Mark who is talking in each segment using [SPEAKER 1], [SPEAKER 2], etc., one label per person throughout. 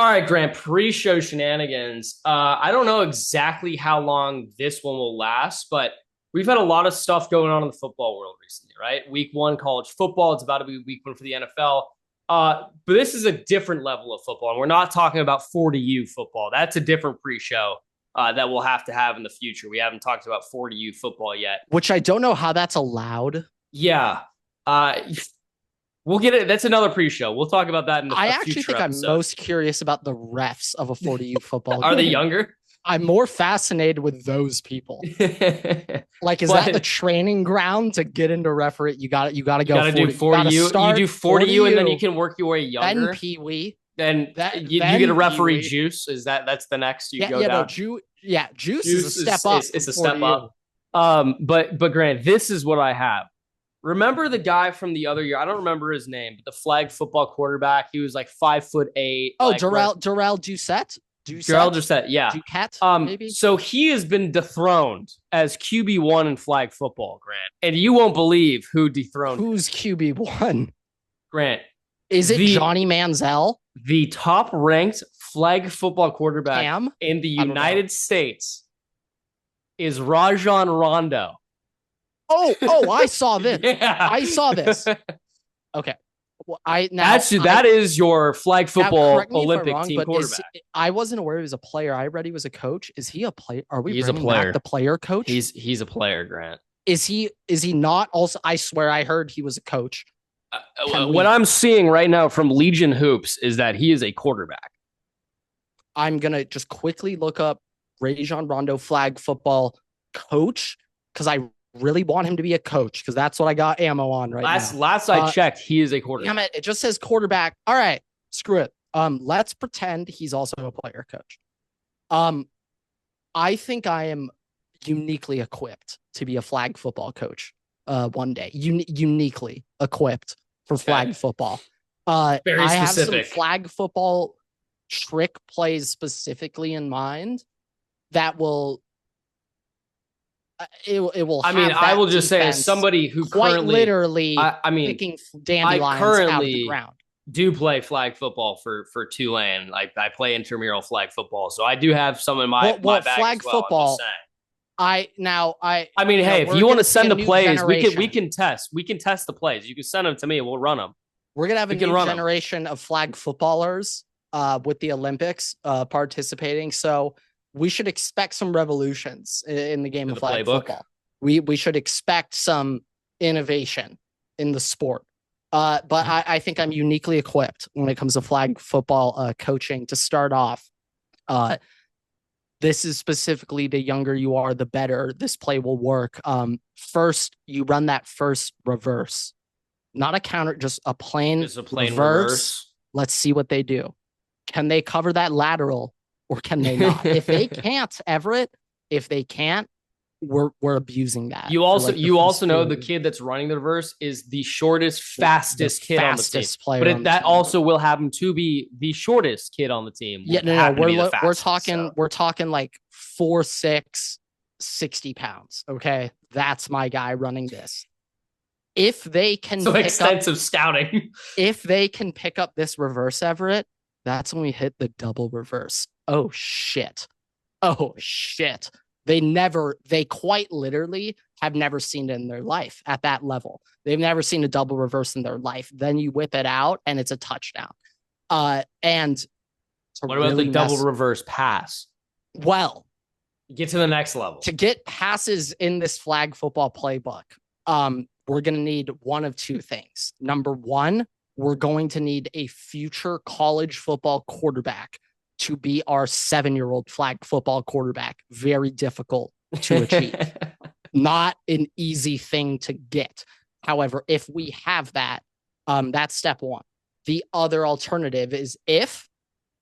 [SPEAKER 1] All right, Grant, pre-show shenanigans. I don't know exactly how long this one will last, but we've had a lot of stuff going on in the football world recently, right? Week one, college football. It's about to be week one for the NFL. But this is a different level of football, and we're not talking about 40U football. That's a different pre-show that we'll have to have in the future. We haven't talked about 40U football yet.
[SPEAKER 2] Which I don't know how that's allowed.
[SPEAKER 1] Yeah. Uh, we'll get it. That's another pre-show. We'll talk about that in
[SPEAKER 2] I
[SPEAKER 1] a
[SPEAKER 2] actually
[SPEAKER 1] future
[SPEAKER 2] think
[SPEAKER 1] episode.
[SPEAKER 2] I'm most curious about the refs of a 40U football
[SPEAKER 1] Are they
[SPEAKER 2] game.
[SPEAKER 1] younger?
[SPEAKER 2] I'm more fascinated with those people. Like, is
[SPEAKER 1] But-
[SPEAKER 2] that the training ground to get into referee? You got to go.
[SPEAKER 1] You gotta do 40U. You do 40U, and then you can work your way younger.
[SPEAKER 2] Then Pee Wee.
[SPEAKER 1] Then
[SPEAKER 2] Then
[SPEAKER 1] you get a referee
[SPEAKER 2] Pee-wee.
[SPEAKER 1] juice. That's the next you
[SPEAKER 2] Yeah,
[SPEAKER 1] go
[SPEAKER 2] yeah,
[SPEAKER 1] down.
[SPEAKER 2] no, juice is a step up.
[SPEAKER 1] It's a
[SPEAKER 2] from
[SPEAKER 1] step
[SPEAKER 2] 40U.
[SPEAKER 1] up. But Grant, this is what I have. Remember the guy from the other year? I don't remember his name, but the flag football quarterback. He was like 5'8".
[SPEAKER 2] Oh,
[SPEAKER 1] like,
[SPEAKER 2] Darrell Doucette.
[SPEAKER 1] Darrell Doucette, yeah.
[SPEAKER 2] Duquette, maybe.
[SPEAKER 1] So he has been dethroned as QB1 in flag football, Grant. And you won't believe who dethroned
[SPEAKER 2] Who's QB1?
[SPEAKER 1] Grant.
[SPEAKER 2] Is it Johnny Manziel?
[SPEAKER 1] The top ranked flag football quarterback
[SPEAKER 2] Cam?
[SPEAKER 1] in the United States is Rajon Rondo.
[SPEAKER 2] Oh, I saw this.
[SPEAKER 1] Yeah.
[SPEAKER 2] I saw this. Okay. Well,
[SPEAKER 1] that is your flag football Olympic
[SPEAKER 2] wrong,
[SPEAKER 1] team quarterback.
[SPEAKER 2] I wasn't aware he was a player. I read he was a coach. Is he a player? Are we
[SPEAKER 1] He's a
[SPEAKER 2] bringing
[SPEAKER 1] player.
[SPEAKER 2] back the player coach?
[SPEAKER 1] He's a player, Grant.
[SPEAKER 2] Is he not also? I swear I heard he was a coach.
[SPEAKER 1] What I'm seeing right now from Legion Hoops is that he is a quarterback.
[SPEAKER 2] I'm gonna just quickly look up Rajon Rondo flag football coach because I really want him to be a coach because that's what I got ammo on now.
[SPEAKER 1] Last I checked, he is a quarterback.
[SPEAKER 2] Damn it! It just says quarterback. All right, screw it. Let's pretend he's also a player coach. I think I am uniquely equipped to be a flag football coach. One day, uniquely equipped for flag football.
[SPEAKER 1] Very specific.
[SPEAKER 2] I have some flag football trick plays specifically in mind that will. It will.
[SPEAKER 1] I mean, I will just say, as somebody who
[SPEAKER 2] quite
[SPEAKER 1] currently,
[SPEAKER 2] literally, picking dandelions out of the ground.
[SPEAKER 1] Do play flag football for Tulane. I play intramural flag football, so I do have some in my bag
[SPEAKER 2] flag
[SPEAKER 1] as well,
[SPEAKER 2] football.
[SPEAKER 1] I mean, hey, if you want to send the plays, we can test. We can test the plays. You can send them to me. We'll run them.
[SPEAKER 2] We're gonna have a new generation of flag footballers with the Olympics participating. So we should expect some revolutions in the game of flag football. We should expect some innovation in the sport. But I think I'm uniquely equipped when it comes to flag football coaching. To start off, this is specifically the younger you are, the better this play will work. First, you run that first reverse, not a counter, just a plain reverse. Let's see what they do. Can they cover that lateral or can they not? If they can't, Everett, if they can't, we're abusing that.
[SPEAKER 1] You also know the kid that's running the reverse is the shortest, fastest kid on the team. But that also will happen to be the shortest kid on the team.
[SPEAKER 2] Yeah, no, we're talking like 4'6", 60 pounds. Okay, that's my guy running this. If they can,
[SPEAKER 1] extensive scouting. If
[SPEAKER 2] they can pick up this reverse, Everett, that's when we hit the double reverse. Oh shit! They quite literally have never seen it in their life at that level. They've never seen a double reverse in their life. Then you whip it out and it's a touchdown. And
[SPEAKER 1] what about the double reverse pass?
[SPEAKER 2] Well,
[SPEAKER 1] get to the next level.
[SPEAKER 2] To get passes in this flag football playbook, we're going to need one of two things. Number one, we're going to need a future college football quarterback to be our 7-year-old flag football quarterback. Very difficult to achieve. Not an easy thing to get. However, if we have that, that's step one. The other alternative is if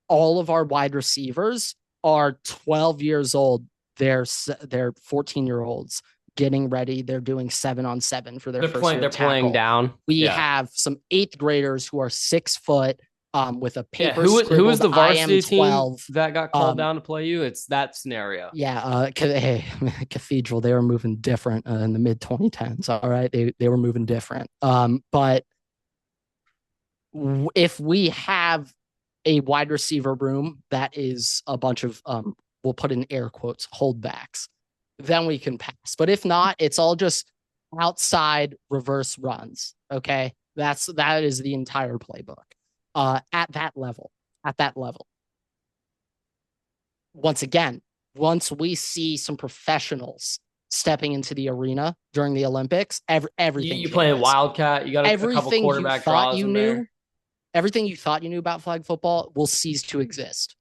[SPEAKER 2] all of our wide receivers are 12 years old, they're 14-year-olds getting ready. They're doing 7-on-7 for their first year.
[SPEAKER 1] They're playing down.
[SPEAKER 2] We have some 8th graders who are 6 foot. With a paper.
[SPEAKER 1] Who was the varsity team that got called down to play you? It's that scenario.
[SPEAKER 2] Yeah. Cathedral. They were moving different in the mid 2010s. All right, they were moving different. But if we have a wide receiver room that is a bunch of we'll put in air quotes holdbacks, then we can pass. But if not, it's all just outside reverse runs. Okay, that is the entire playbook. At that level. Once again, once we see some professionals stepping into the arena during the Olympics, everything
[SPEAKER 1] you play Wildcat. You got a couple quarterback draws in there.
[SPEAKER 2] Everything you thought you knew about flag football will cease to exist.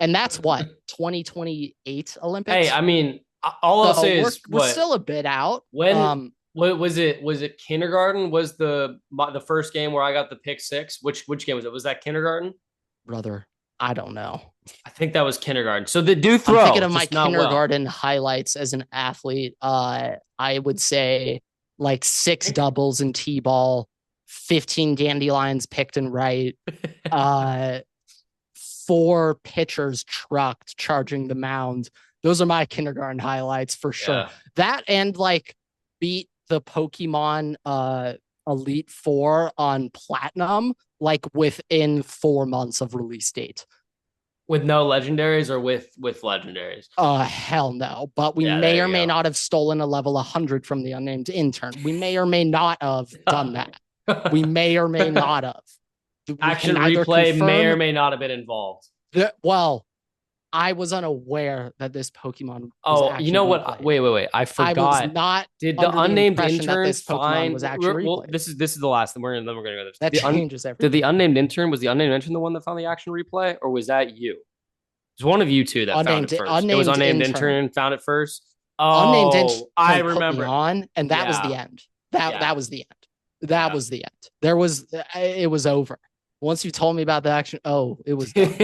[SPEAKER 2] And that's what 2028 Olympics.
[SPEAKER 1] Hey, I mean, all I'll say is
[SPEAKER 2] we're still a bit out.
[SPEAKER 1] When what was it? Was it kindergarten? Was the first game where I got the pick six? Which game was it? Was that kindergarten?
[SPEAKER 2] Brother, I don't know.
[SPEAKER 1] I think that was kindergarten. So they do throw.
[SPEAKER 2] I'm thinking of my kindergarten highlights as an athlete. I would say like 6 doubles in T-ball, 15 dandelions picked and right, 4 pitchers trucked charging the mound. Those are my kindergarten highlights for sure. Yeah. That and like beat the Pokemon Elite Four on Platinum like within 4 months of release date.
[SPEAKER 1] With no legendaries or with legendaries?
[SPEAKER 2] Hell no. But we may or may not have stolen a level 100 from the unnamed intern. We may or may not have done that. We may or may not have.
[SPEAKER 1] Action replay may or may not have been involved.
[SPEAKER 2] Well, I was unaware that this Pokemon.
[SPEAKER 1] Oh, you know what? Wait! I forgot.
[SPEAKER 2] I was not.
[SPEAKER 1] Did the unnamed intern find?
[SPEAKER 2] Was actually
[SPEAKER 1] well, this is the last. Then we're gonna go to this.
[SPEAKER 2] That changes everything.
[SPEAKER 1] Did the unnamed intern? Was the unnamed intern the one that found the action replay, or was that you? It was one of you two that found it first. It was unnamed intern found it first. Oh, unnamed intern. I remember.
[SPEAKER 2] And that was the end. That was the end. That was the end. It was over. Once you told me about the action, it was done.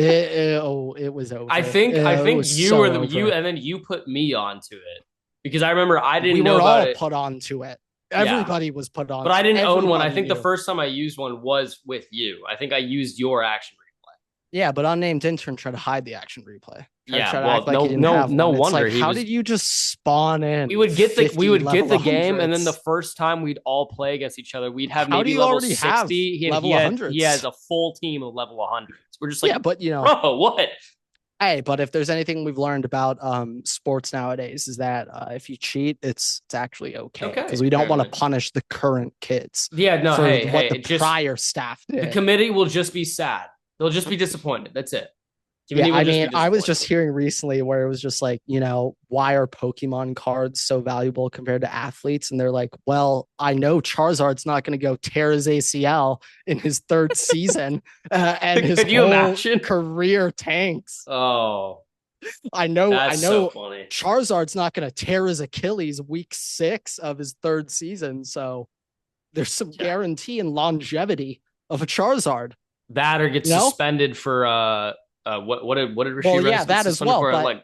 [SPEAKER 2] It was over.
[SPEAKER 1] I think you were you, and then you put me onto it because I remember I didn't know about it.
[SPEAKER 2] We were all put onto it. Everybody was put on.
[SPEAKER 1] But I didn't own one. I think the first time I used one was with you. I think I used your action replay.
[SPEAKER 2] Yeah, but unnamed intern tried to hide the action replay.
[SPEAKER 1] No wonder.
[SPEAKER 2] Like, how did you just spawn in?
[SPEAKER 1] We would get the game, and then the first time we'd all play against each other, we'd have maybe level 60. He has a full team of level 100s. We're just like,
[SPEAKER 2] yeah, but
[SPEAKER 1] bro, what?
[SPEAKER 2] Hey, but if there's anything we've learned about sports nowadays is that if you cheat, it's actually okay because we don't want to punish the current kids.
[SPEAKER 1] Yeah, no,
[SPEAKER 2] for what the prior staff did.
[SPEAKER 1] The committee will just be sad. They'll just be disappointed. That's it.
[SPEAKER 2] Yeah, I mean, I was just hearing recently where it was just like, why are Pokemon cards so valuable compared to athletes? And they're like, well, I know Charizard's not going to go tear his ACL in his 3rd season and his whole career tanks.
[SPEAKER 1] Oh,
[SPEAKER 2] I know.
[SPEAKER 1] So funny.
[SPEAKER 2] Charizard's not going to tear his Achilles week 6 of his 3rd season. So there's some guarantee and longevity of a Charizard.
[SPEAKER 1] That or get suspended for what did Rasheed?
[SPEAKER 2] Well, yeah, that as well.
[SPEAKER 1] For,
[SPEAKER 2] but
[SPEAKER 1] like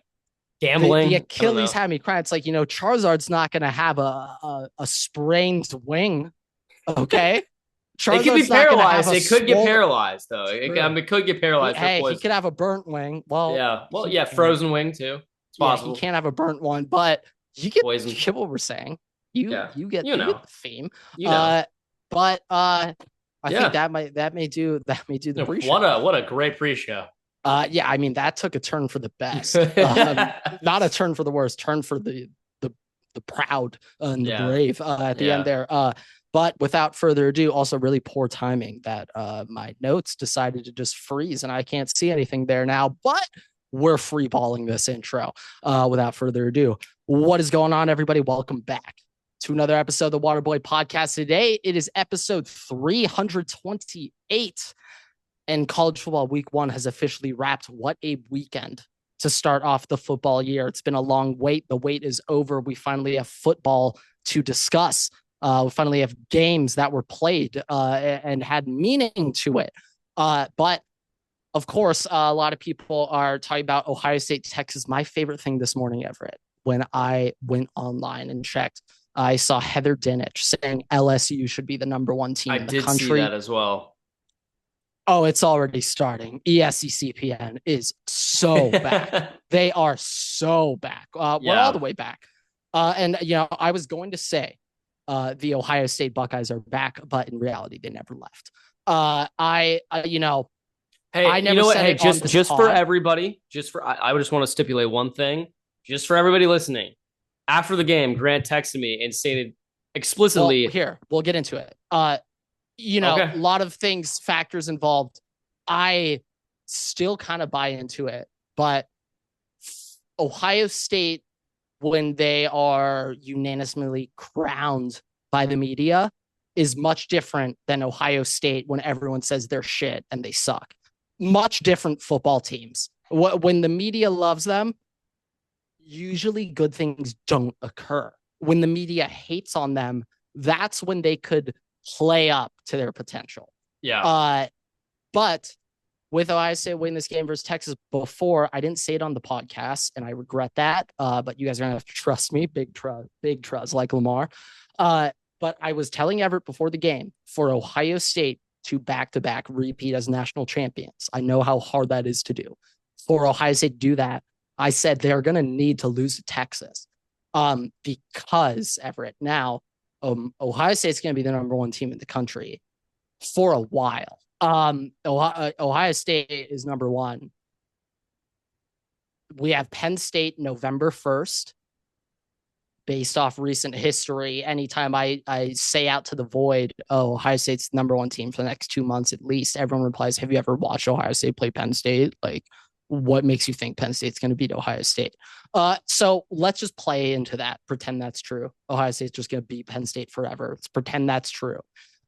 [SPEAKER 1] gambling.
[SPEAKER 2] The Achilles had me crying. It's like, Charizard's not going to have a sprained wing. Okay.
[SPEAKER 1] It could be paralyzed. It could get paralyzed though. It could get paralyzed.
[SPEAKER 2] Hey, he could have a burnt wing. Well,
[SPEAKER 1] frozen wing too. It's possible.
[SPEAKER 2] Yeah, he can't have a burnt one, but you get what we're saying. You get the theme. But I think that may do the pre-show.
[SPEAKER 1] What a great pre-show.
[SPEAKER 2] Yeah, I mean that took a turn for the best. Not a turn for the worst, turn for the proud and the brave at the end there. But without further ado, also really poor timing that my notes decided to just freeze and I can't see anything there now, but we're free balling this intro. Without further ado, what is going on, everybody? Welcome back to another episode of the Waterboy Podcast. Today, it is episode 328. And college football week 1 has officially wrapped. What a weekend to start off the football year. It's been a long wait. The wait is over. We finally have football to discuss. We finally have games that were played and had meaning to it. But of course, a lot of people are talking about Ohio State, Texas. My favorite thing this morning, Everett, when I went online and checked, I saw Heather Dinich saying LSU should be the number 1 team in the country. I did see that
[SPEAKER 1] as well.
[SPEAKER 2] Oh, it's already starting. ESCCPN is so back. They are so back. We're all the way back. And, I was going to say the Ohio State Buckeyes are back, but in reality, they never left.
[SPEAKER 1] Hey,
[SPEAKER 2] I
[SPEAKER 1] you
[SPEAKER 2] never
[SPEAKER 1] know what?
[SPEAKER 2] said
[SPEAKER 1] Hey,
[SPEAKER 2] it on this
[SPEAKER 1] just for
[SPEAKER 2] pod.
[SPEAKER 1] everybody, I would just want to stipulate one thing, just for everybody listening. After the game, Grant texted me and stated
[SPEAKER 2] Well,
[SPEAKER 1] explicitly,
[SPEAKER 2] here, we'll get into it. A
[SPEAKER 1] okay,
[SPEAKER 2] lot of factors involved. I still kind of buy into it, but Ohio State, when they are unanimously crowned by the media, is much different than Ohio State when everyone says they're shit and they suck. Much different football teams. When the media loves them, usually good things don't occur. When the media hates on them, that's when they could play up to their potential.
[SPEAKER 1] yeah.
[SPEAKER 2] But with Ohio State winning this game versus Texas before, I didn't say it on the podcast, and I regret that. But you guys are gonna have to trust me, big trust like Lamar. But I was telling Everett before the game for Ohio State to back-to-back repeat as national champions. I know how hard that is to do. For Ohio State to do that, I said they're going to need to lose to Texas because Everett now, Ohio State's going to be the number one team in the country for a while. Ohio State is number one. We have Penn State November 1st. Based off recent history, anytime I say out to the void, oh, Ohio State's number one team for the next 2 months at least, everyone replies, have you ever watched Ohio State play Penn State? Like, what makes you think Penn State's going to beat Ohio State? So let's just play into that. Pretend that's true. Ohio State's just going to beat Penn State forever. Let's pretend that's true.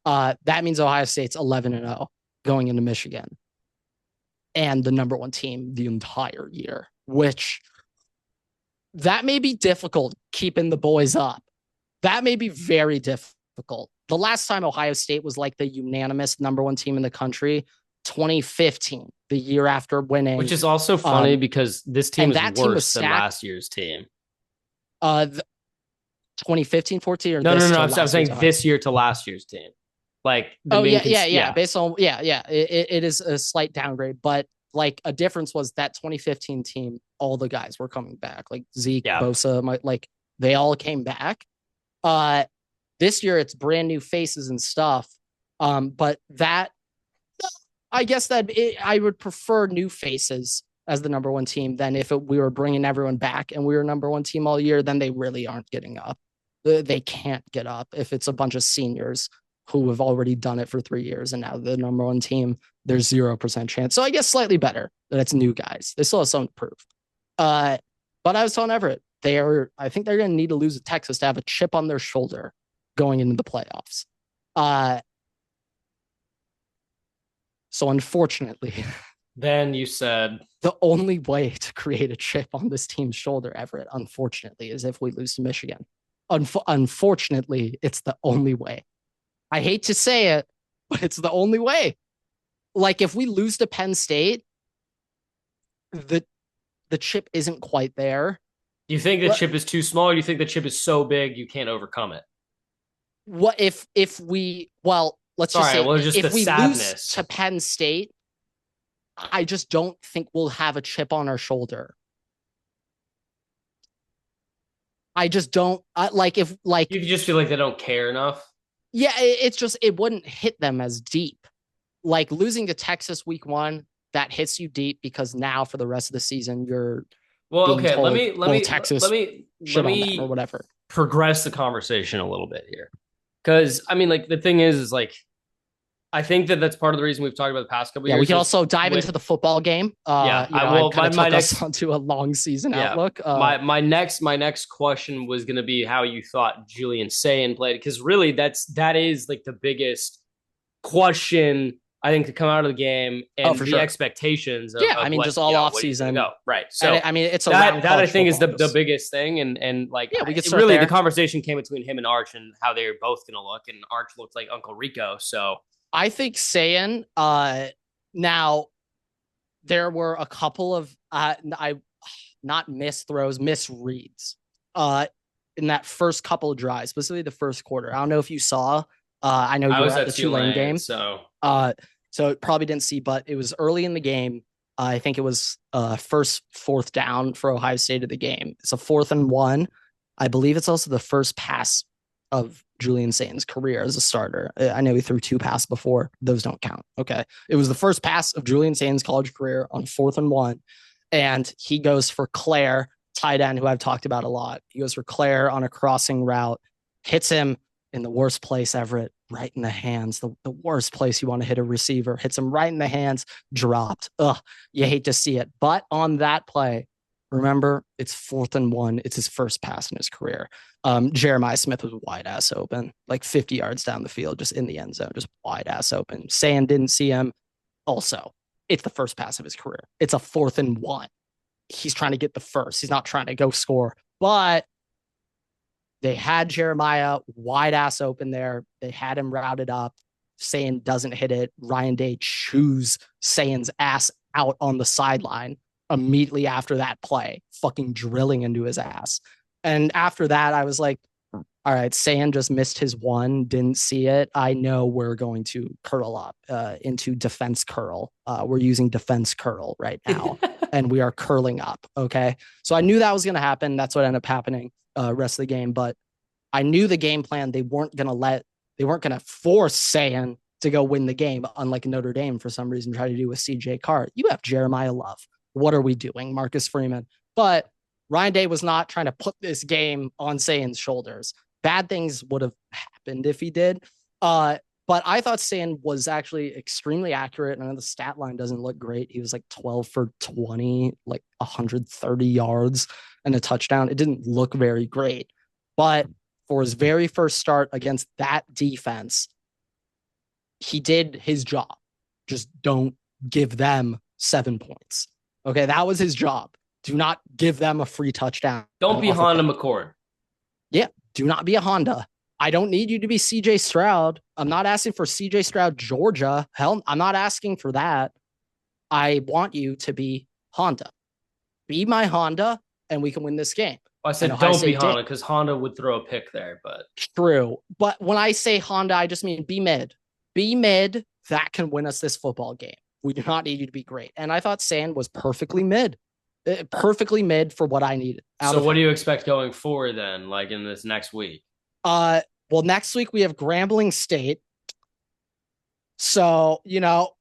[SPEAKER 2] That means Ohio State's 11-0 going into Michigan and the number one team the entire year, which that may be difficult keeping the boys up. That may be very difficult. The last time Ohio State was like the unanimous number one team in the country, 2015, the year after winning.
[SPEAKER 1] Which is also funny because this team is worse than last year's team.
[SPEAKER 2] 2015, 14 or
[SPEAKER 1] no. I'm saying this year to last year's team. Like,
[SPEAKER 2] yeah. Based on it is a slight downgrade, but like a difference was that 2015 team, all the guys were coming back, like Zeke, Bosa, they all came back. This year it's brand new faces and stuff. But that, I guess I would prefer new faces as the number one team than if we were bringing everyone back and we were number one team all year, then they really aren't getting up. They can't get up if it's a bunch of seniors who have already done it for 3 years and now the number one team, there's 0% chance. So I guess slightly better that it's new guys. They still have something to prove. But I was telling Everett, I think they're going to need to lose to Texas to have a chip on their shoulder going into the playoffs. So unfortunately,
[SPEAKER 1] then you said
[SPEAKER 2] the only way to create a chip on this team's shoulder, Everett, unfortunately, is if we lose to Michigan. Unfortunately, it's the only way. I hate to say it, but it's the only way. Like, if we lose to Penn State, the chip isn't quite there.
[SPEAKER 1] Do you think the chip is too small, or do you think the chip is so big you can't overcome it?
[SPEAKER 2] What if we let's just say if we lose to Penn State, I just don't think we'll have a chip on our shoulder. I just don't you
[SPEAKER 1] just feel like they don't care enough.
[SPEAKER 2] Yeah, it's just it wouldn't hit them as deep. Like losing to Texas week 1, that hits you deep because now for the rest of the season you're
[SPEAKER 1] okay.
[SPEAKER 2] Told,
[SPEAKER 1] let me
[SPEAKER 2] or whatever.
[SPEAKER 1] Progress the conversation a little bit here, because I mean, like the thing is like I think that's part of the reason we've talked about the past couple years.
[SPEAKER 2] Yeah, we can also dive into the football game. My next onto a long season outlook.
[SPEAKER 1] My next question was going to be how you thought Julian Sayin played, because really that is like the biggest question I think to come out of the game and the expectations.
[SPEAKER 2] Just all off season.
[SPEAKER 1] Go. Right. So
[SPEAKER 2] I mean, it's
[SPEAKER 1] that I think is the biggest thing, and like
[SPEAKER 2] we could
[SPEAKER 1] really the conversation came between him and Arch and how they're both going to look, and Arch looked like Uncle Rico. So
[SPEAKER 2] I think Sayin, now there were a couple of not misthrows, misreads in that first couple of drives, specifically the first quarter. I don't know if you saw. I know you were at the Tulane game, so it probably didn't see, but it was early in the game. I think it was first 4th down for Ohio State of the game. It's a 4th and 1. I believe it's also the first pass of Julian Saint's career as a starter. I know he threw 2 passes before. Those don't count. Okay. It was the first pass of Julian Saint's college career on 4th and 1. And he goes for Claire, tight end, who I've talked about a lot. He goes for Claire on a crossing route, hits him in the worst place, Everett, right in the hands, the worst place you want to hit a receiver, hits him right in the hands, dropped. Ugh, you hate to see it. But on that play, remember, it's 4th and 1. It's his first pass in his career. Jeremiah Smith was wide ass open, like 50 yards down the field, just in the end zone, just wide ass open. Sand didn't see him. Also, it's the first pass of his career. It's a 4th and 1. He's trying to get the first. He's not trying to go score, but they had Jeremiah wide ass open there. They had him routed up. Sand doesn't hit it. Ryan Day chews Sand's ass out on the sideline immediately after that play, fucking drilling into his ass. And after that, I was like, all right, Sand just missed his one, didn't see it. I know we're going to curl up into defense curl. We're using defense curl right now, and we are curling up. Okay. So I knew that was going to happen. That's what ended up happening rest of the game. But I knew the game plan. They weren't going to force Sand to go win the game, unlike Notre Dame for some reason try to do with CJ Carr. You have Jeremiah Love. What are we doing? Marcus Freeman. But Ryan Day was not trying to put this game on Sand's shoulders. Bad things would have happened if he did. But I thought Sand was actually extremely accurate. And the stat line doesn't look great. He was like 12 for 20, like 130 yards and a touchdown. It didn't look very great. But for his very first start against that defense, he did his job. Just don't give them 7 points. Okay, that was his job. Do not give them a free touchdown.
[SPEAKER 1] Don't be Honda McCord.
[SPEAKER 2] Yeah, do not be a Honda. I don't need you to be CJ Stroud. I'm not asking for CJ Stroud, Georgia. Hell, I'm not asking for that. I want you to be Honda. Be my Honda, and we can win this game.
[SPEAKER 1] Well, I said don't be Honda because Honda would throw a pick there, but
[SPEAKER 2] true. But when I say Honda, I just mean be mid. Be mid. That can win us this football game. We do not need you to be great. And I thought Sand was perfectly mid for what I needed.
[SPEAKER 1] So what do you expect going forward then, like in this next week?
[SPEAKER 2] Well, next week we have Grambling State. So,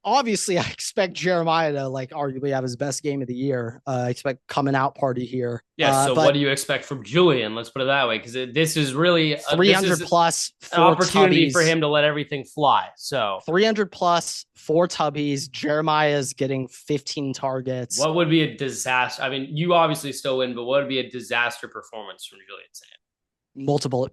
[SPEAKER 2] obviously I expect Jeremiah to arguably have his best game of the year. I expect coming out party here.
[SPEAKER 1] Yeah. So what do you expect from Julian? Let's put it that way. Cause this is really
[SPEAKER 2] 300 plus
[SPEAKER 1] an opportunity for him to let everything fly. So
[SPEAKER 2] 300 plus 4 tubbies. Jeremiah's getting 15 targets.
[SPEAKER 1] What would be a disaster? I mean, you obviously still win, but what would be a disaster performance from Julian Sand?
[SPEAKER 2] Multiple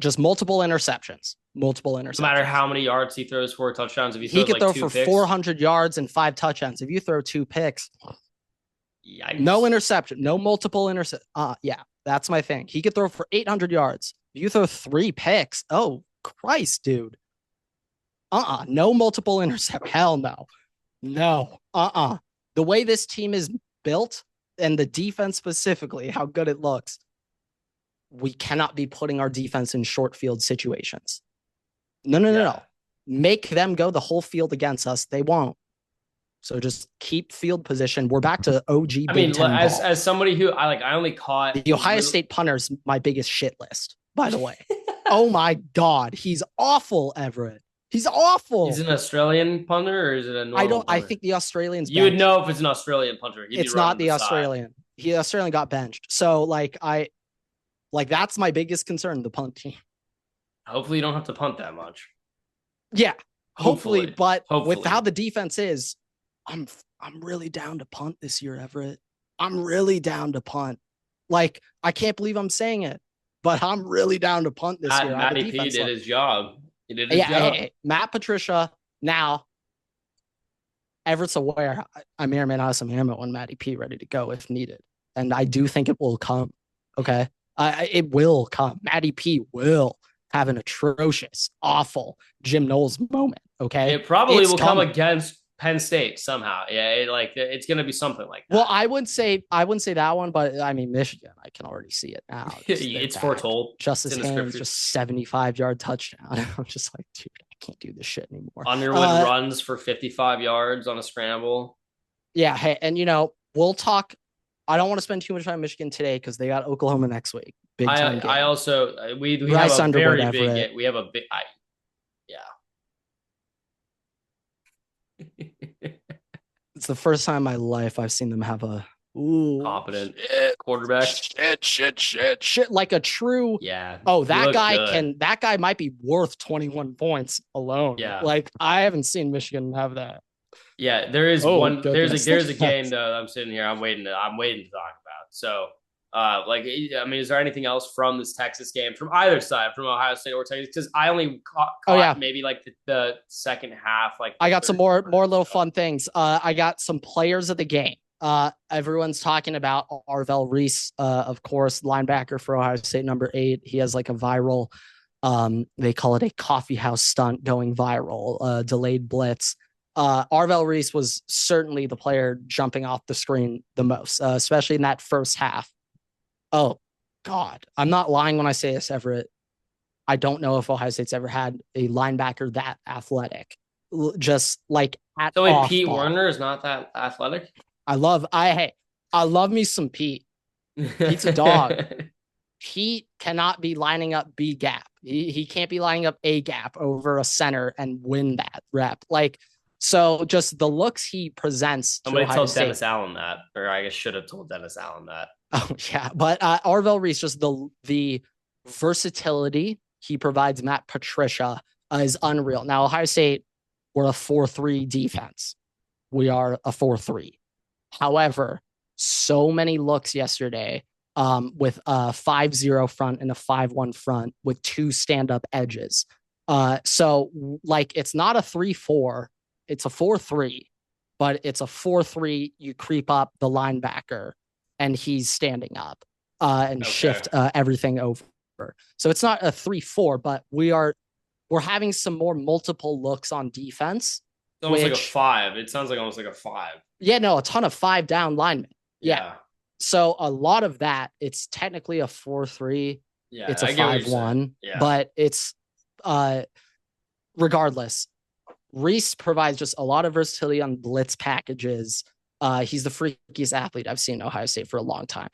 [SPEAKER 2] interceptions. No
[SPEAKER 1] matter how many yards he throws, 4 touchdowns. If
[SPEAKER 2] he could throw for 400 yards and 5 touchdowns. If you throw 2 picks, yikes. No interception, no multiple interception. Yeah, that's my thing. He could throw for 800 yards. If you throw 3 picks, oh Christ, dude. No multiple intercept. Hell no. No. The way this team is built and the defense specifically, how good it looks. We cannot be putting our defense in short field situations. No. Make them go the whole field against us. They won't. So just keep field position. We're back to OG.
[SPEAKER 1] I mean, as somebody who I only caught
[SPEAKER 2] the Ohio State punter's my biggest shit list, by the way. Oh my God. He's awful, Everett. He's awful.
[SPEAKER 1] He's an Australian punter or is it a normal punter?
[SPEAKER 2] I think the Australians.
[SPEAKER 1] You would know if it's an Australian punter.
[SPEAKER 2] It's not the Australian. The Australian got benched. So that's my biggest concern, the punt team.
[SPEAKER 1] Hopefully you don't have to punt that much.
[SPEAKER 2] Yeah, hopefully. But with how the defense is, I'm really down to punt this year, Everett. I'm really down to punt. I can't believe I'm saying it, but I'm really down to punt this year.
[SPEAKER 1] Matty P did his job. He did his job. Hey,
[SPEAKER 2] Matt Patricia. Now, Everett's aware. I may or may not have some ammo on Matty P ready to go if needed. And I do think it will come. Okay. It will come. Matty P will have an atrocious, awful Jim Knowles moment. Okay,
[SPEAKER 1] it probably will come against Penn State somehow. Yeah, it's going to be something like that.
[SPEAKER 2] Well, I wouldn't say that one, but I mean Michigan. I can already see it now.
[SPEAKER 1] It's foretold.
[SPEAKER 2] Justice Haynes just 75-yard touchdown. I'm just like, dude, I can't do this shit anymore.
[SPEAKER 1] Underwood runs for 55 yards on a scramble.
[SPEAKER 2] Yeah, hey, and we'll talk I don't want to spend too much time in Michigan today because they got Oklahoma next week. Big time game.
[SPEAKER 1] I also we
[SPEAKER 2] Bryce
[SPEAKER 1] have a
[SPEAKER 2] Underwood,
[SPEAKER 1] very big
[SPEAKER 2] Everett.
[SPEAKER 1] we have a big
[SPEAKER 2] It's the first time in my life I've seen them have a
[SPEAKER 1] competent quarterback.
[SPEAKER 2] Shit, like a true.
[SPEAKER 1] Yeah.
[SPEAKER 2] Oh, that guy might be worth 21 points alone.
[SPEAKER 1] Yeah.
[SPEAKER 2] Like I haven't seen Michigan have that.
[SPEAKER 1] Yeah, there is one. Goodness. There's a game though. I'm sitting here. I'm waiting to talk about. So, is there anything else from this Texas game from either side, from Ohio State or Texas? Because I only caught maybe like the second half. Like
[SPEAKER 2] I got some more little fun things. I got some players of the game. Everyone's talking about Arvell Reese, of course, linebacker for Ohio State, number 8. He has like a viral. They call it a coffee house stunt going viral. Delayed blitz. Arvell Reese was certainly the player jumping off the screen the most, especially in that first half. Oh, God. I'm not lying when I say this, Everett. I don't know if Ohio State's ever had a linebacker that athletic. Just like at
[SPEAKER 1] so
[SPEAKER 2] off
[SPEAKER 1] Pete
[SPEAKER 2] ball.
[SPEAKER 1] Werner is not that athletic?
[SPEAKER 2] I love me some Pete. Pete's a dog. Pete cannot be lining up B gap. He can't be lining up A gap over a center and win that rep. Like, so just the looks he presents.
[SPEAKER 1] Somebody told Dennis Allen that, or I guess should have told Dennis Allen that.
[SPEAKER 2] Oh yeah, but Arvell Reese, just the versatility he provides Matt Patricia is unreal. Now Ohio State, we're a 4-3 defense. We are a 4-3. However, so many looks yesterday with a 5-0 front and a 5-1 front with 2 stand-up edges. So like it's not a 3-4. It's a 4-3, but it's a 4-3. You creep up the linebacker and he's standing up and shift everything over. So it's not a 3-4, but we're having some more multiple looks on defense.
[SPEAKER 1] It's almost like a 5. It sounds like almost like a 5.
[SPEAKER 2] Yeah, no, a ton of 5 down linemen. Yeah. So a lot of that, it's technically a 4-3.
[SPEAKER 1] Yeah,
[SPEAKER 2] it's a 5-1, but it's regardless. Reese provides just a lot of versatility on blitz packages. He's the freakiest athlete I've seen in Ohio State for a long time.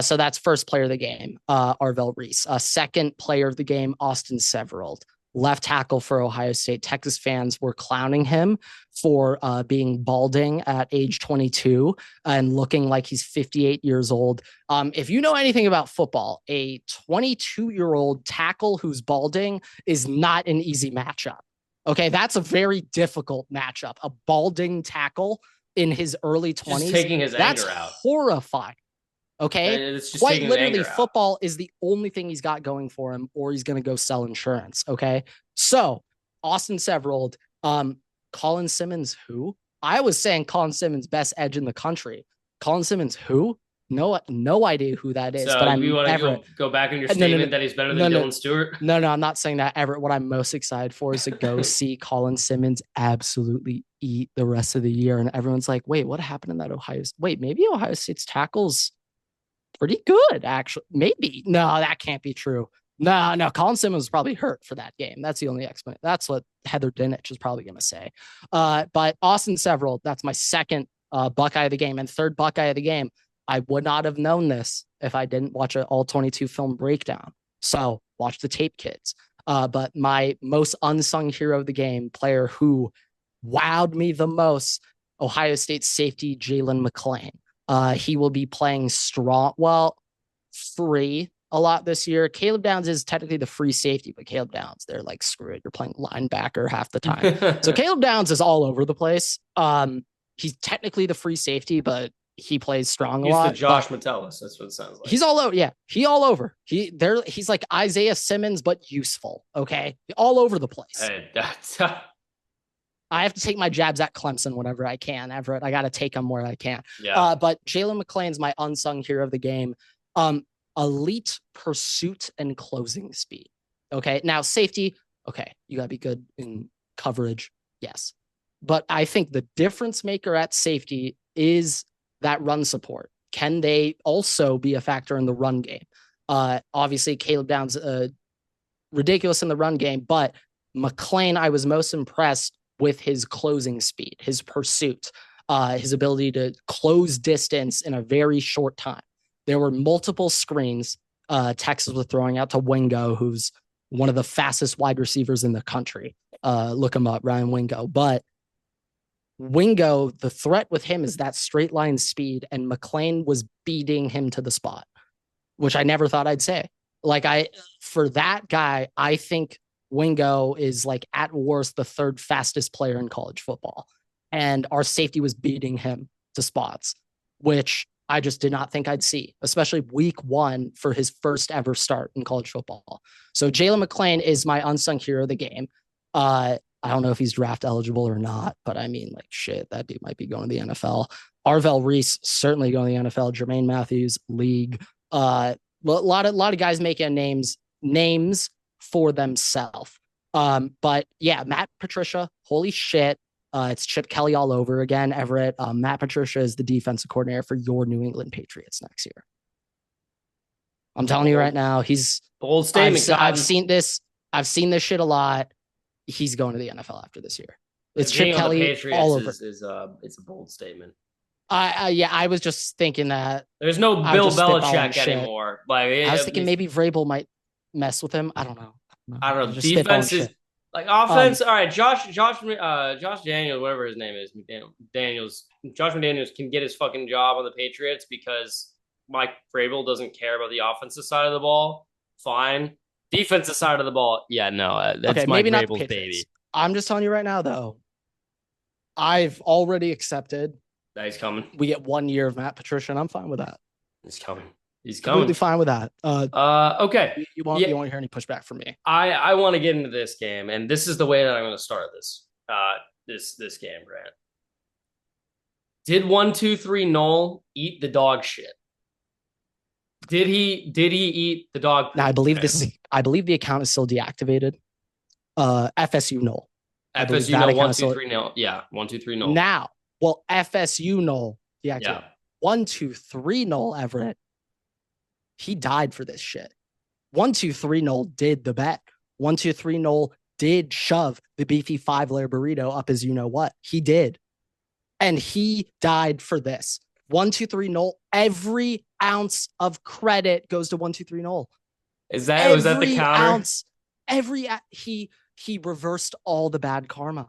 [SPEAKER 2] So that's first player of the game, Arvell Reese. Second player of the game, Austin Severald, left tackle for Ohio State. Texas fans were clowning him for being balding at age 22 and looking like he's 58 years old. If you know anything about football, a 22-year-old tackle who's balding is not an easy matchup. Okay, that's a very difficult matchup. A balding tackle in his early 20s.
[SPEAKER 1] Just taking his anger out.
[SPEAKER 2] Horrifying. Okay.
[SPEAKER 1] It's just
[SPEAKER 2] quite literally, football is the only thing he's got going for him, or he's going to go sell insurance. Okay. So Austin Severald, Colin Simmons, who? I was saying Colin Simmons, best edge in the country. Colin Simmons, who? No idea who that is.
[SPEAKER 1] So
[SPEAKER 2] but
[SPEAKER 1] you want to go back in your statement that he's better than Dylan Stewart?
[SPEAKER 2] No, I'm not saying that. Everett, what I'm most excited for is to go see Colin Simmons absolutely eat the rest of the year. And everyone's like, wait, what happened in that maybe Ohio State's tackles pretty good, actually. Maybe. No, that can't be true. No, Colin Simmons was probably hurt for that game. That's the only explanation. That's what Heather Dinich is probably going to say. But Austin Severald, that's my second Buckeye of the game. And third Buckeye of the game, I would not have known this if I didn't watch an all 22 film breakdown. So watch the tape, kids. But my most unsung hero of the game, player who wowed me the most, Ohio State safety Jalen McClain. He will be playing free a lot this year. Caleb Downs is technically the free safety, but Caleb Downs, they're like, screw it, you're playing linebacker half the time. So Caleb Downs is all over the place. He's technically the free safety, but he plays strong a lot.
[SPEAKER 1] He's the Josh Metellus. That's what it sounds like.
[SPEAKER 2] He's all over. Yeah, he all over. He's like Isaiah Simmons, but useful. Okay, all over the place.
[SPEAKER 1] Hey,
[SPEAKER 2] I have to take my jabs at Clemson whenever I can, Everett. I got to take them where I can.
[SPEAKER 1] Yeah.
[SPEAKER 2] But Jalen McClain's my unsung hero of the game. Elite pursuit and closing speed. Okay. Now safety. Okay. You got to be good in coverage. Yes. But I think the difference maker at safety is that run support. Can they also be a factor in the run game? Obviously Caleb Downs, ridiculous in the run game, but McClain, I was most impressed with his closing speed, his pursuit. his ability to close distance in a very short time. There were multiple screens Texas was throwing out to Wingo, who's one of the fastest wide receivers in the country. Look him up, Ryan Wingo. But Wingo, the threat with him is that straight line speed, and McClain was beating him to the spot, which I never thought I'd say. For that guy, I think Wingo is like at worst the third fastest player in college football. And our safety was beating him to spots, which I just did not think I'd see, especially week 1 for his first ever start in college football. So Jalen McClain is my unsung hero of the game. I don't know if he's draft eligible or not, but I mean, like, shit, that dude might be going to the NFL. Arvell Reese, certainly going to the NFL. Jermaine Matthews, league. A lot of guys making names for themselves. But yeah, Matt Patricia, holy shit. It's Chip Kelly all over again, Everett. Matt Patricia is the defensive coordinator for your New England Patriots next year. I'm telling you right now, he's
[SPEAKER 1] bold statement.
[SPEAKER 2] I've seen this shit a lot. He's going to the NFL after this year. It's Chip Kelly all over.
[SPEAKER 1] It's a bold statement.
[SPEAKER 2] I was just thinking that
[SPEAKER 1] there's no Bill Belichick anymore.
[SPEAKER 2] I was thinking maybe Vrabel might mess with him. I don't know.
[SPEAKER 1] Defense is like offense. All right, Josh Daniels, whatever his name is, Josh McDaniels can get his fucking job on the Patriots because Mike Vrabel doesn't care about the offensive side of the ball. Fine. Defensive side of the ball, yeah, no, that's okay, Mike Vrabel's baby.
[SPEAKER 2] I'm just telling you right now, though, I've already accepted
[SPEAKER 1] that he's coming.
[SPEAKER 2] We get 1 year of Matt Patricia, and I'm fine with that.
[SPEAKER 1] He's coming.
[SPEAKER 2] Completely fine with that.
[SPEAKER 1] Okay.
[SPEAKER 2] You won't hear any pushback from me.
[SPEAKER 1] I want to get into this game, and this is the way that I'm going to start this game, Grant. Did 1, 2, 3 Noel eat the dog shit? Did he eat the dog?
[SPEAKER 2] Now, I believe the account is still deactivated. FSU Noel.
[SPEAKER 1] FSU Noel 1, 2, 3 Noel. Yeah, 1, 2, 3 Noel.
[SPEAKER 2] Now, FSU Noel deactivated. Yeah. 1, 2, 3 Noel Everett. He died for this shit. 1, 2, 3 Noel did the bet. 1, 2, 3 Noel did shove the beefy 5-layer burrito up as you know what. He did. And he died for this. 1, 2, 3 Noel. Every ounce of credit goes to 1, 2, 3 Noel.
[SPEAKER 1] Was that the counter?
[SPEAKER 2] He reversed all the bad karma.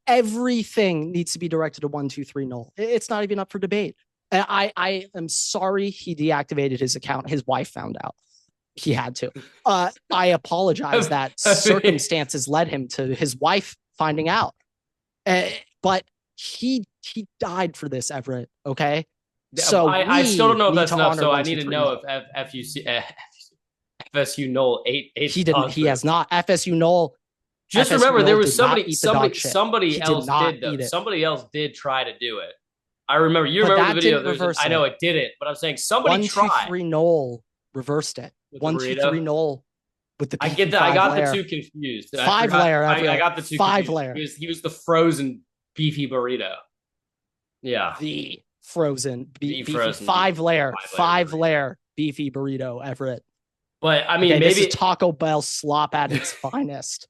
[SPEAKER 2] Everything needs to be directed to 1, 2, 3 Noel. It's not even up for debate. And I am sorry he deactivated his account. His wife found out. He had to. I apologize that circumstances led him to his wife finding out. But he died for this, Everett. Okay. So
[SPEAKER 1] I still don't know if that's enough. So I need to know if FSU Noel ate.
[SPEAKER 2] He didn't. He has not. FSU Noel.
[SPEAKER 1] Just remember, there was somebody else did though. Somebody else did try to do it. I remember. You remember the video? I know it didn't, but I'm saying somebody tried.
[SPEAKER 2] 1, 2, 3 Noel reversed it. 1, 2, 3 Noel with the.
[SPEAKER 1] I get that. I got the two confused.
[SPEAKER 2] 5-layer.
[SPEAKER 1] I got the two.
[SPEAKER 2] 5-layer.
[SPEAKER 1] He was the frozen beefy burrito. Yeah.
[SPEAKER 2] The frozen beefy 5-layer beefy burrito, Everett.
[SPEAKER 1] But I mean, maybe
[SPEAKER 2] this is Taco Bell slop at its finest.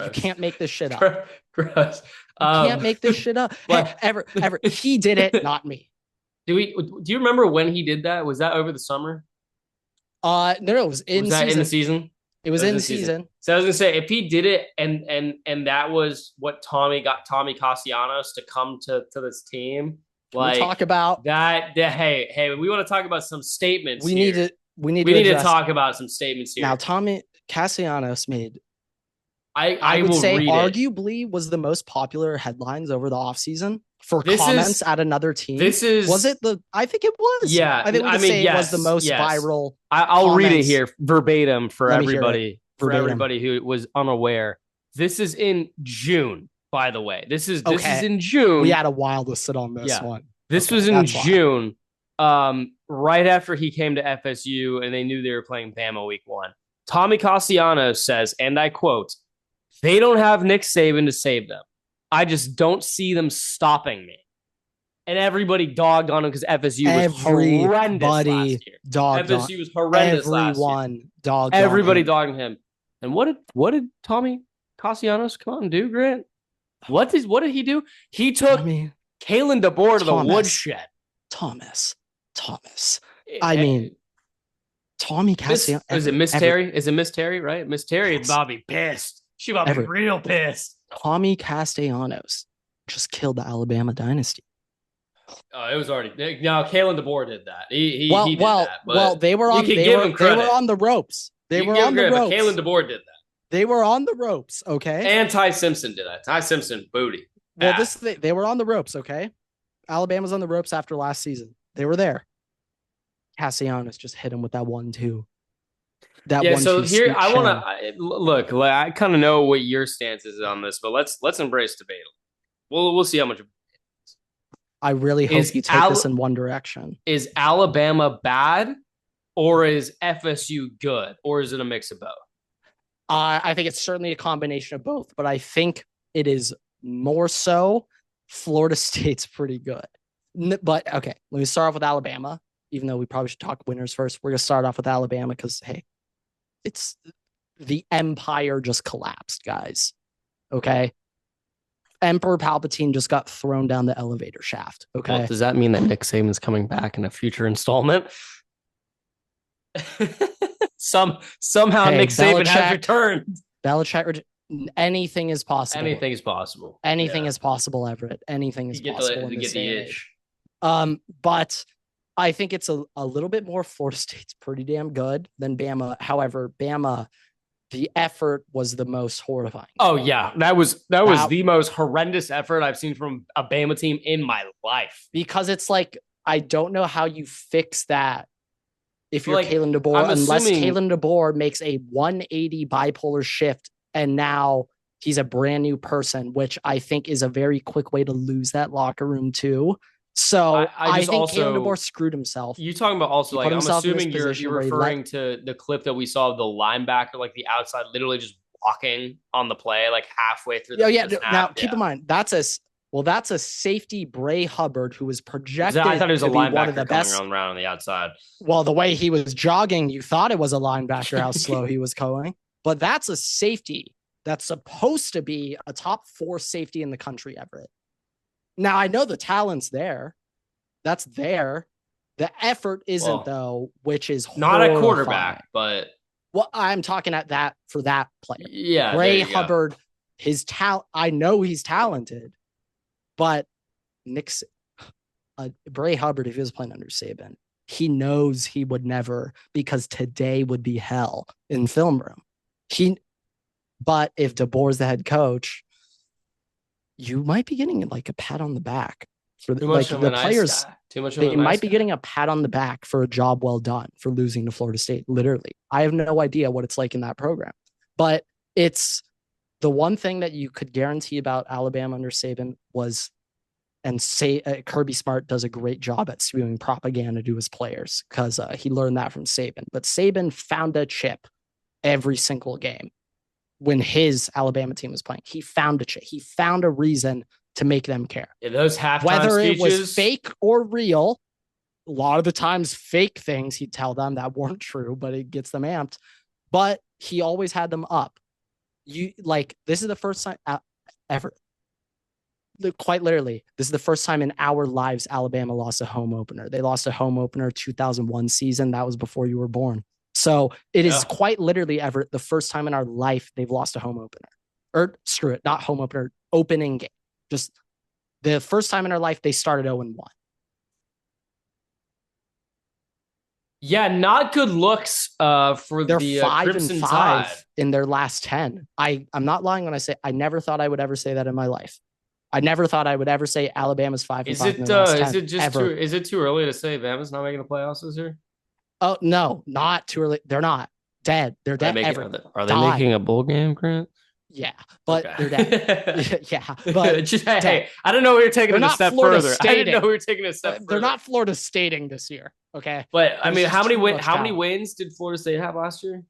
[SPEAKER 2] You can't make this shit up.
[SPEAKER 1] Gross.
[SPEAKER 2] You can't make this shit up. Everett, he did it, not me.
[SPEAKER 1] Do you remember when he did that? Was that over the summer?
[SPEAKER 2] No, it was in season.
[SPEAKER 1] In the season?
[SPEAKER 2] It was in season.
[SPEAKER 1] So I was gonna say, if he did it and that was what Tommy Castellanos to come to this team.
[SPEAKER 2] Like, we'll talk about
[SPEAKER 1] that. Hey, we want to talk about some statements.
[SPEAKER 2] We need
[SPEAKER 1] to talk about some statements here.
[SPEAKER 2] Now, Tommy Castellanos made.
[SPEAKER 1] I
[SPEAKER 2] would
[SPEAKER 1] will
[SPEAKER 2] say
[SPEAKER 1] read
[SPEAKER 2] arguably was the most popular headlines over the offseason for comments at another team. I think it was.
[SPEAKER 1] Yeah.
[SPEAKER 2] I think it was the most viral.
[SPEAKER 1] I'll read it here verbatim for everybody. For everybody who was unaware. This is in June, by the way. This is in June.
[SPEAKER 2] We had a while to sit on this one.
[SPEAKER 1] This was in June. Right after he came to FSU and they knew they were playing Bama week 1. Tommy Castellanos says, and I quote, "They don't have Nick Saban to save them. I just don't see them stopping me." And everybody dogged on him because FSU was horrendous last year. FSU was horrendous last year. Everybody dogged him. And what did Tommy Castellanos come out and do, Grant? What did he do? He took Kalen DeBoer to the woodshed.
[SPEAKER 2] Thomas. I mean, Tommy Castellanos.
[SPEAKER 1] Is it Miss Terry? Is it Miss Terry, right? Miss Terry is about to be pissed. She about to be real pissed.
[SPEAKER 2] Tommy Castellanos just killed the Alabama dynasty.
[SPEAKER 1] Oh, it was already no. Kalen DeBoer did that. He did that.
[SPEAKER 2] Well, they were on. They were on the ropes. They were on the ropes.
[SPEAKER 1] Kalen DeBoer did that.
[SPEAKER 2] They were on the ropes. Okay.
[SPEAKER 1] And Ty Simpson did that. Ty Simpson booty.
[SPEAKER 2] Well, they were on the ropes. Okay. Alabama's on the ropes after last season. They were there. Castellanos just hit him with that 1-2.
[SPEAKER 1] So here I want to look. I kind of know what your stance is on this, but let's embrace debate. We'll see how much.
[SPEAKER 2] I really hope you take this in one direction.
[SPEAKER 1] Is Alabama bad, or is FSU good, or is it a mix of both?
[SPEAKER 2] I think it's certainly a combination of both, but I think it is more so Florida State's pretty good. But okay, let me start off with Alabama, even though we probably should talk winners first. We're going to start off with Alabama because, hey, it's the empire just collapsed, guys. Okay? Emperor Palpatine just got thrown down the elevator shaft. Okay?
[SPEAKER 1] Well, does that mean that Nick Saban's coming back in a future installment? Somehow Nick Saban has returned.
[SPEAKER 2] Belichick, anything is possible.
[SPEAKER 1] Anything is possible.
[SPEAKER 2] Anything is possible, Everett. Anything is possible.
[SPEAKER 1] You get the itch.
[SPEAKER 2] But I think it's a little bit more. Florida State's pretty damn good than Bama. However, Bama, the effort was the most horrifying.
[SPEAKER 1] Oh yeah, that was the most horrendous effort I've seen from a Bama team in my life.
[SPEAKER 2] Because it's like, I don't know how you fix that if you're Kalen DeBoer, unless Kalen DeBoer makes a 180 bipolar shift and now he's a brand new person, which I think is a very quick way to lose that locker room too. So I think Kalen DeBoer screwed himself.
[SPEAKER 1] You talking about also like, I'm assuming you're referring to the clip that we saw of the linebacker, like the outside, literally just walking on the play, like halfway through.
[SPEAKER 2] Now keep in mind that's a safety, Bray Hubbard, who was projected.
[SPEAKER 1] I thought it was a linebacker
[SPEAKER 2] one of the best
[SPEAKER 1] around on the outside.
[SPEAKER 2] Well, the way he was jogging, you thought it was a linebacker. How slow he was going, but that's a safety that's supposed to be a top 4 safety in the country, Everett. Now, I know the talent's there. That's there. The effort isn't, though, which is
[SPEAKER 1] not a quarterback, but...
[SPEAKER 2] Well, I'm talking for that player.
[SPEAKER 1] Yeah,
[SPEAKER 2] Bray Hubbard, his talent... I know he's talented, but Bray Hubbard, if he was playing under Saban, he knows he would never, because today would be hell in film room. But if DeBoer's the head coach... you might be getting like a pat on the back for the players. They might be getting a pat on the back for a job well done for losing to Florida State. Literally, I have no idea what it's like in that program, but it's the one thing that you could guarantee about Alabama under Saban was, and Kirby Smart does a great job at spewing propaganda to his players because he learned that from Saban. But Saban found a chip every single game. When his Alabama team was playing, he found a reason to make them care.
[SPEAKER 1] Yeah, those halftime
[SPEAKER 2] whether
[SPEAKER 1] speeches,
[SPEAKER 2] it was fake or real, a lot of the times fake things he'd tell them that weren't true, but it gets them amped. But he always had them up. This is the first time ever. Quite literally, this is the first time in our lives Alabama lost a home opener. They lost a home opener 2001 season. That was before you were born. So it is quite literally, Everett, the first time in our life they've lost a home opener. Or screw it, not home opener, opening game. Just the first time in our life they started 0-1.
[SPEAKER 1] Yeah, not good looks for
[SPEAKER 2] They're
[SPEAKER 1] the
[SPEAKER 2] 5-5
[SPEAKER 1] Tide
[SPEAKER 2] in their last 10. I'm not lying when I say I never thought I would ever say that in my life. I never thought I would ever say Alabama's 5-5.
[SPEAKER 1] Is it too early to say Bama's not making the playoffs this year?
[SPEAKER 2] Oh, no, not too early. They're not dead. They're dead.
[SPEAKER 1] Are they making a bowl game, Grant?
[SPEAKER 2] Yeah, but they're dead. Yeah, but
[SPEAKER 1] hey, I don't know. We were taking it a step further. I didn't know we were taking it a step further.
[SPEAKER 2] They're not Florida Stating this year. Okay,
[SPEAKER 1] but I mean, how many wins did Florida State have last year?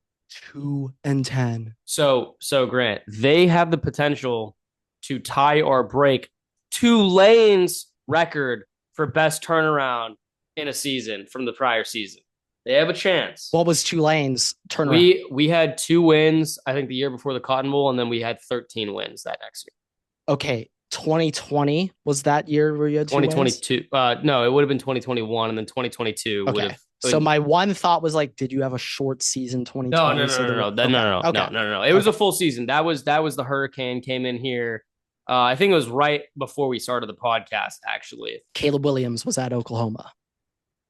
[SPEAKER 2] 2-10.
[SPEAKER 1] So Grant, they have the potential to tie or break Tulane's record for best turnaround in a season from the prior season. They have a chance.
[SPEAKER 2] What was Tulane's turnaround?
[SPEAKER 1] We had 2 wins, I think, the year before the Cotton Bowl, and then we had 13 wins that next year.
[SPEAKER 2] Okay, 2020 was that year where you had
[SPEAKER 1] 2022. No, it would have been 2021, and then 2022 would
[SPEAKER 2] Okay.
[SPEAKER 1] have.
[SPEAKER 2] So my one thought was like, did you have a short season
[SPEAKER 1] No,
[SPEAKER 2] 2020?
[SPEAKER 1] no, no, no, no,
[SPEAKER 2] Okay.
[SPEAKER 1] no, no,
[SPEAKER 2] Okay.
[SPEAKER 1] no, no, no. It was a full season. That was the hurricane came in here. I think it was right before we started the podcast, actually.
[SPEAKER 2] Caleb Williams was at Oklahoma.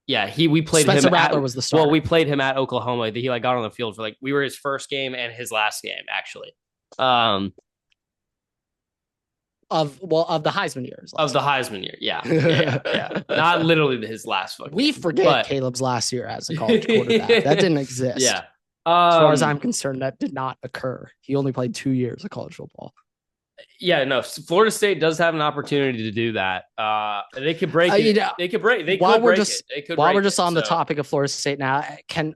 [SPEAKER 1] Yeah, we played
[SPEAKER 2] Spencer
[SPEAKER 1] him.
[SPEAKER 2] Rattler was the starter.
[SPEAKER 1] Well, we played him at Oklahoma. He like got on the field for like we were his first game and his last game, actually.
[SPEAKER 2] Of the Heisman years.
[SPEAKER 1] Of the Heisman year, yeah. Not literally his last fucking.
[SPEAKER 2] We forget Caleb's last year as a college quarterback. That didn't exist.
[SPEAKER 1] Yeah.
[SPEAKER 2] As far as I'm concerned, that did not occur. He only played 2 years of college football.
[SPEAKER 1] Yeah, no. Florida State does have an opportunity to do that. They could break it. They could break. They could break it.
[SPEAKER 2] While we're just on the topic of Florida State now,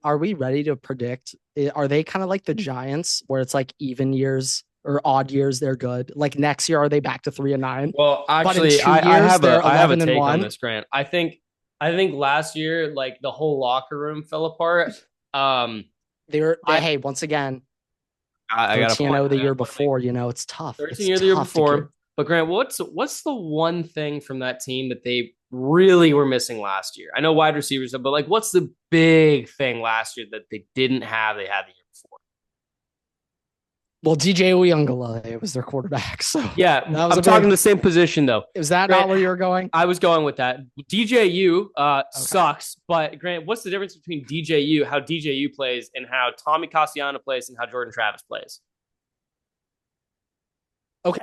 [SPEAKER 2] are we ready to predict? Are they kind of like the Giants, where it's like even years or odd years they're good? Like next year, are they back to 3-9?
[SPEAKER 1] Well, actually, I have a take on this, Grant. I think last year, like the whole locker room fell apart.
[SPEAKER 2] Hey, once again. I got 13-0 the year before, it's tough.
[SPEAKER 1] 13-0 the year before. But Grant, what's the one thing from that team that they really were missing last year? I know wide receivers, but like, what's the big thing last year that they didn't have? They had the year before.
[SPEAKER 2] Well, DJ Uyunglele was their quarterback. So
[SPEAKER 1] yeah, I'm talking the same position though.
[SPEAKER 2] Is that Grant, not where you were going?
[SPEAKER 1] I was going with that. DJU sucks, but Grant, what's the difference between DJU, how DJU plays, and how Tommy Cassiano plays, and how Jordan Travis plays?
[SPEAKER 2] Okay.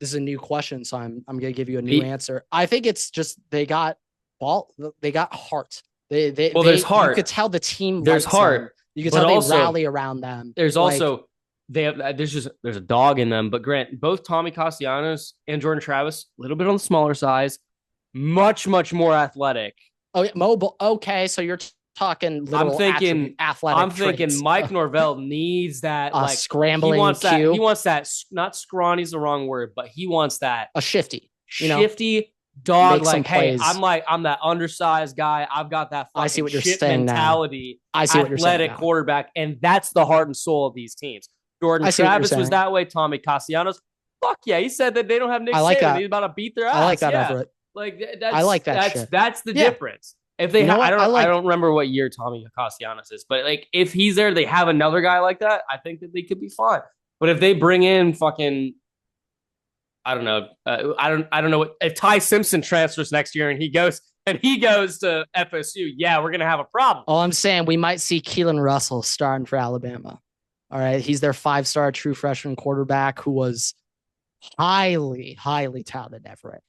[SPEAKER 2] This is a new question, so I'm gonna give you a new answer. I think it's just they got heart. There's heart. You could tell the team. There's heart. Them. You can tell they rally around them.
[SPEAKER 1] There's also there's a dog in them. But Grant, both Tommy Castellanos and Jordan Travis, a little bit on the smaller size, much more athletic.
[SPEAKER 2] Oh, yeah, mobile. Okay, so you're talking.
[SPEAKER 1] I'm thinking
[SPEAKER 2] athletic.
[SPEAKER 1] I'm thinking Mike Norvell needs that like
[SPEAKER 2] scrambling.
[SPEAKER 1] He wants that. He wants that. Not scrawny's the wrong word, but he wants that
[SPEAKER 2] a shifty.
[SPEAKER 1] Shifty dog, like, hey, I'm that undersized guy. I've got that fucking
[SPEAKER 2] I see what you're
[SPEAKER 1] shit
[SPEAKER 2] saying
[SPEAKER 1] mentality.
[SPEAKER 2] Now. I see what you're saying.
[SPEAKER 1] Athletic quarterback, and that's the heart and soul of these teams. Jordan Travis was that way. Tommy Castellanos, fuck yeah, he said that they don't have Nick Saban. He's about to beat their ass.
[SPEAKER 2] I like that,
[SPEAKER 1] yeah.
[SPEAKER 2] Everett.
[SPEAKER 1] Like
[SPEAKER 2] I like that.
[SPEAKER 1] That's the difference. If they, I don't remember what year Tommy Castellanos is, but like if he's there, they have another guy like that. I think that they could be fine. But if they bring in fucking, I don't know. I don't know what if Ty Simpson transfers next year and he goes to FSU. Yeah, we're gonna have a problem.
[SPEAKER 2] All I'm saying, we might see Keelan Russell starting for Alabama. All right, he's their 5-star true freshman quarterback who was highly touted. Everett.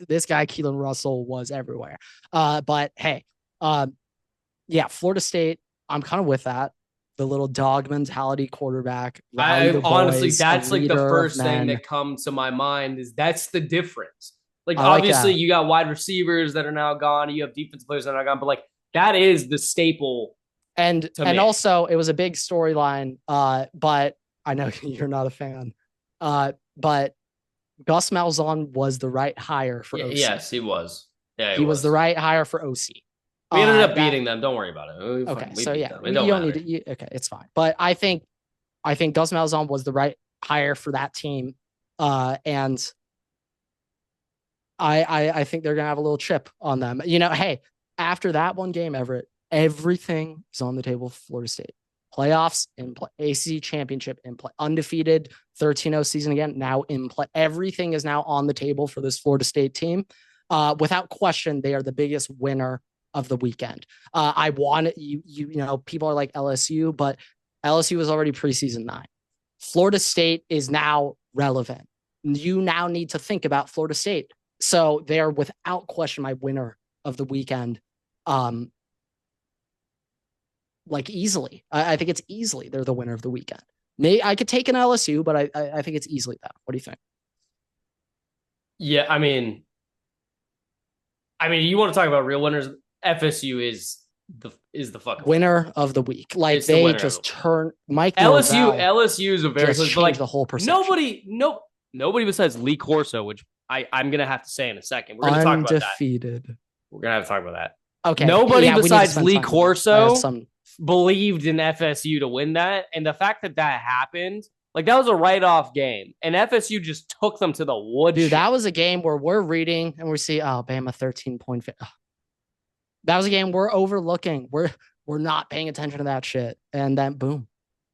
[SPEAKER 2] This guy Keelan Russell was everywhere. But hey, yeah, Florida State. I'm kind of with that. The little dog mentality quarterback.
[SPEAKER 1] Honestly, that's like the first thing that comes to my mind is that's the difference. Like obviously you got wide receivers that are now gone. You have defensive players that are now gone, but like that is the staple.
[SPEAKER 2] And also it was a big storyline. But I know you're not a fan. But Gus Malzahn was the right hire for OC.
[SPEAKER 1] Yes, he was. Yeah,
[SPEAKER 2] he was the right hire for OC.
[SPEAKER 1] We ended up beating them. Don't worry about it.
[SPEAKER 2] Okay, so yeah, you don't need to. Okay, it's fine. But I think Gus Malzahn was the right hire for that team, and I think they're gonna have a little chip on them. Hey, after that one game, Everett, everything is on the table for Florida State. Playoffs in play, ACC championship in play, undefeated 13-0 season again now in play. Everything is now on the table for this Florida State team. Without question, they are the biggest winner of the weekend. I want you people are like LSU, but LSU was already preseason 9. Florida State is now relevant. You now need to think about Florida State. So they're without question my winner of the weekend. Like easily. I think it's easily they're the winner of the weekend. I could take an LSU, but I think it's easily that. What do you think?
[SPEAKER 1] Yeah, I mean, you want to talk about real winners? FSU is the fucking
[SPEAKER 2] winner of the week. Like they just turn Mike
[SPEAKER 1] LSU is a very
[SPEAKER 2] like the whole perception.
[SPEAKER 1] Nobody besides Lee Corso, which I'm gonna have to say in a second. We're gonna talk about that.
[SPEAKER 2] Undefeated.
[SPEAKER 1] We're gonna have to talk about that.
[SPEAKER 2] Okay.
[SPEAKER 1] Nobody besides Lee Corso believed in FSU to win that, and the fact that happened, Like, that was a write-off game, and FSU just took them to the woodshed.
[SPEAKER 2] Dude, that was a game where we're reading and we see Alabama 13-point. That was a game we're overlooking. We're not paying attention to that shit. And then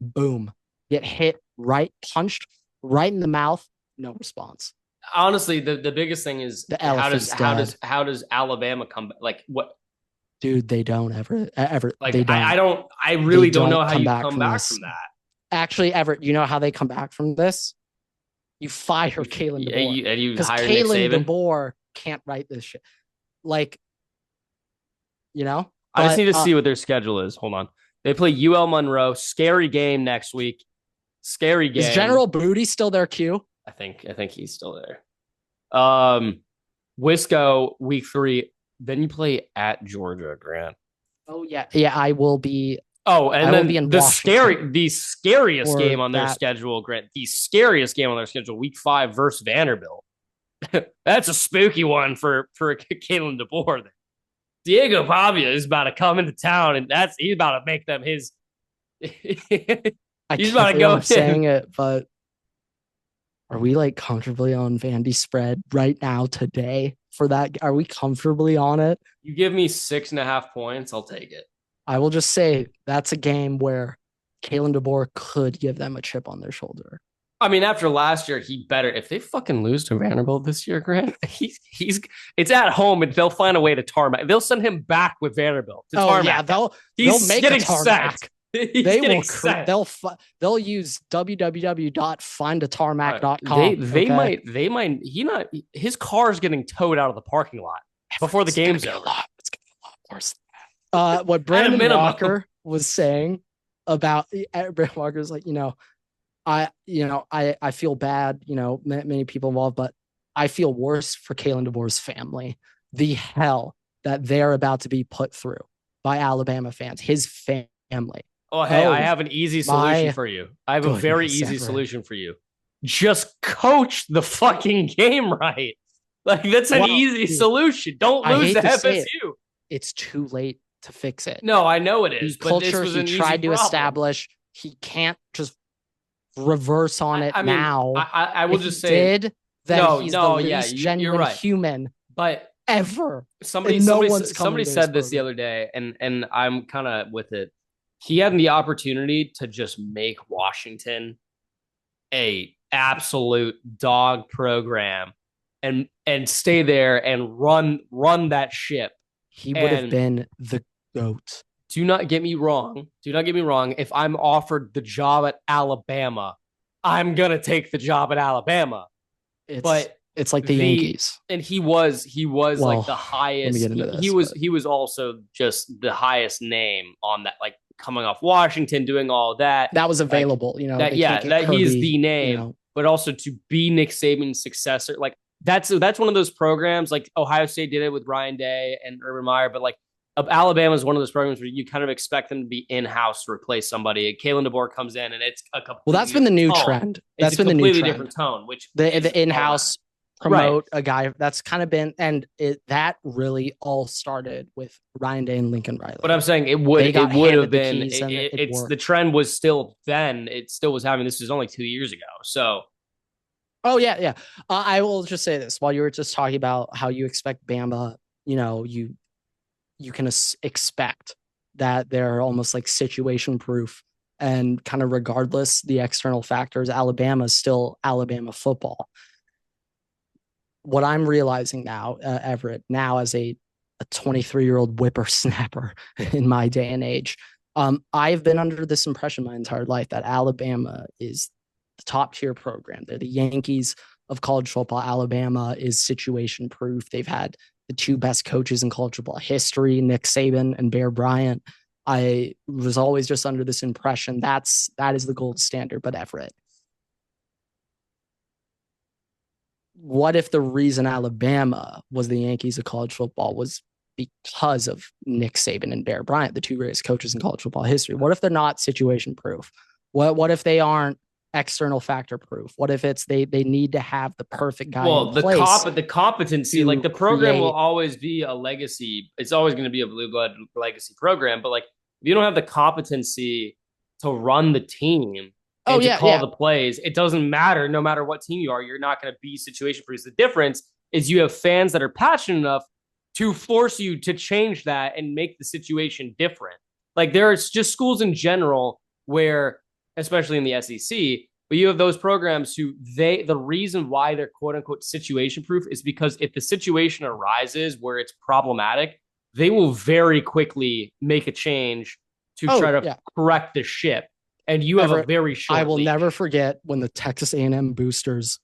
[SPEAKER 2] boom, get hit right, punched right in the mouth. No response.
[SPEAKER 1] Honestly, the biggest thing is
[SPEAKER 2] The
[SPEAKER 1] how
[SPEAKER 2] elephant's
[SPEAKER 1] how does Alabama come back? Like, what?
[SPEAKER 2] Dude, they don't ever.
[SPEAKER 1] Like,
[SPEAKER 2] They don't.
[SPEAKER 1] I really don't know how
[SPEAKER 2] come
[SPEAKER 1] you
[SPEAKER 2] back
[SPEAKER 1] come
[SPEAKER 2] from
[SPEAKER 1] back
[SPEAKER 2] this.
[SPEAKER 1] from that.
[SPEAKER 2] Actually, Everett, you know how they come back from this? You fire Kalen DeBoer.
[SPEAKER 1] And you
[SPEAKER 2] Because
[SPEAKER 1] hire Nick
[SPEAKER 2] Kalen
[SPEAKER 1] Saban.
[SPEAKER 2] DeBoer can't write this shit. Like, you know?
[SPEAKER 1] I just need to see what their schedule is. Hold on. They play UL Monroe. Scary game next week. Scary game.
[SPEAKER 2] Is General Booty still their Q?
[SPEAKER 1] I think he's still there. Wisco week 3. Then you play at Georgia, Grant.
[SPEAKER 2] Oh yeah, I will be.
[SPEAKER 1] Oh, and then
[SPEAKER 2] the
[SPEAKER 1] scariest game on their schedule, Grant. The scariest game on their schedule, week 5 versus Vanderbilt. That's a spooky one for Kalen DeBoer. Diego Pavia is about to come into town, and he's about to make them his.
[SPEAKER 2] He's about to go. I'm saying it, but are we like comfortably on Vandy spread right now today for that? Are we comfortably on it?
[SPEAKER 1] You give me 6.5 points, I'll take it.
[SPEAKER 2] I will just say that's a game where Kalen DeBoer could give them a chip on their shoulder.
[SPEAKER 1] I mean, after last year, he better. If they fucking lose to Vanderbilt this year, Grant, it's at home, and they'll find a way to tarmac. They'll send him back with Vanderbilt to tarmac.
[SPEAKER 2] Yeah, they'll make a tarmac. They'll use www.findatarmac.com.
[SPEAKER 1] His car's getting towed out of the parking lot before the game's over.
[SPEAKER 2] It's gonna be a lot worse than that. What Brandon Walker was saying about Brandon Walker's like, I feel bad, many people involved, but I feel worse for Kalen DeBoer's family. The hell that they're about to be put through by Alabama fans, his family.
[SPEAKER 1] Oh, hey, I have an easy solution for you. I have a very easy solution for you. Just coach the fucking game right. Like, that's an easy solution. Don't lose to FSU.
[SPEAKER 2] It's too late to fix it.
[SPEAKER 1] No, I know it is.
[SPEAKER 2] The culture he tried to establish, he can't just reverse on it now.
[SPEAKER 1] I will just say
[SPEAKER 2] he's the least genuine human,
[SPEAKER 1] but
[SPEAKER 2] ever.
[SPEAKER 1] Somebody said this the other day, and I'm kind of with it. He had the opportunity to just make Washington a absolute dog program and stay there and run that ship.
[SPEAKER 2] He would have been the GOAT.
[SPEAKER 1] Do not get me wrong. If I'm offered the job at Alabama, I'm going to take the job at Alabama.
[SPEAKER 2] It's like the Yankees.
[SPEAKER 1] And he was like the highest. He was also just the highest name on that, like, coming off Washington, doing all that.
[SPEAKER 2] That was available,
[SPEAKER 1] that he's the name, but also to be Nick Saban's successor. Like, that's one of those programs, like Ohio State did it with Ryan Day and Urban Meyer, but like Alabama is one of those programs where you kind of expect them to be in-house to replace somebody. Kalen DeBoer comes in, and it's a completely
[SPEAKER 2] that's been the new trend. That's been the new trend.
[SPEAKER 1] Different tone, which
[SPEAKER 2] the in-house promote a guy that's kind of been, and that really all started with Ryan Day and Lincoln Riley.
[SPEAKER 1] But I'm saying it would have been. The trend was still then. It still was happening. This was only 2 years ago. So.
[SPEAKER 2] Oh yeah. I will just say this while you were just talking about how you expect Bama. You can expect that they're almost like situation proof, and kind of regardless the external factors, Alabama is still Alabama football. What I'm realizing now, Everett, now as a 23-year-old whippersnapper in my day and age, I've been under this impression my entire life that Alabama is the top tier program. They're the Yankees of college football. Alabama is situation proof. They've had the 2 best coaches in college football history, Nick Saban and Bear Bryant. I was always just under this impression that is the gold standard. But Everett, what if the reason Alabama was the Yankees of college football was because of Nick Saban and Bear Bryant, the 2 greatest coaches in college football history? What if they're not situation proof? What if they aren't external factor proof? What if it's they need to have the perfect guy? Well,
[SPEAKER 1] the competency, like the program will always be a legacy. It's always going to be a blue blood legacy program. But like, if you don't have the competency to run the team, and to call the plays. It doesn't matter. No matter what team you are, you're not going to be situation proof. The difference is you have fans that are passionate enough to force you to change that and make the situation different. Like there's just schools in general where, especially in the SEC, but you have those programs who the reason why they're quote unquote situation proof is because if the situation arises where it's problematic, they will very quickly make a change to try to correct the ship. And you Everett, have a very short
[SPEAKER 2] I will never forget when the Texas A&M boosters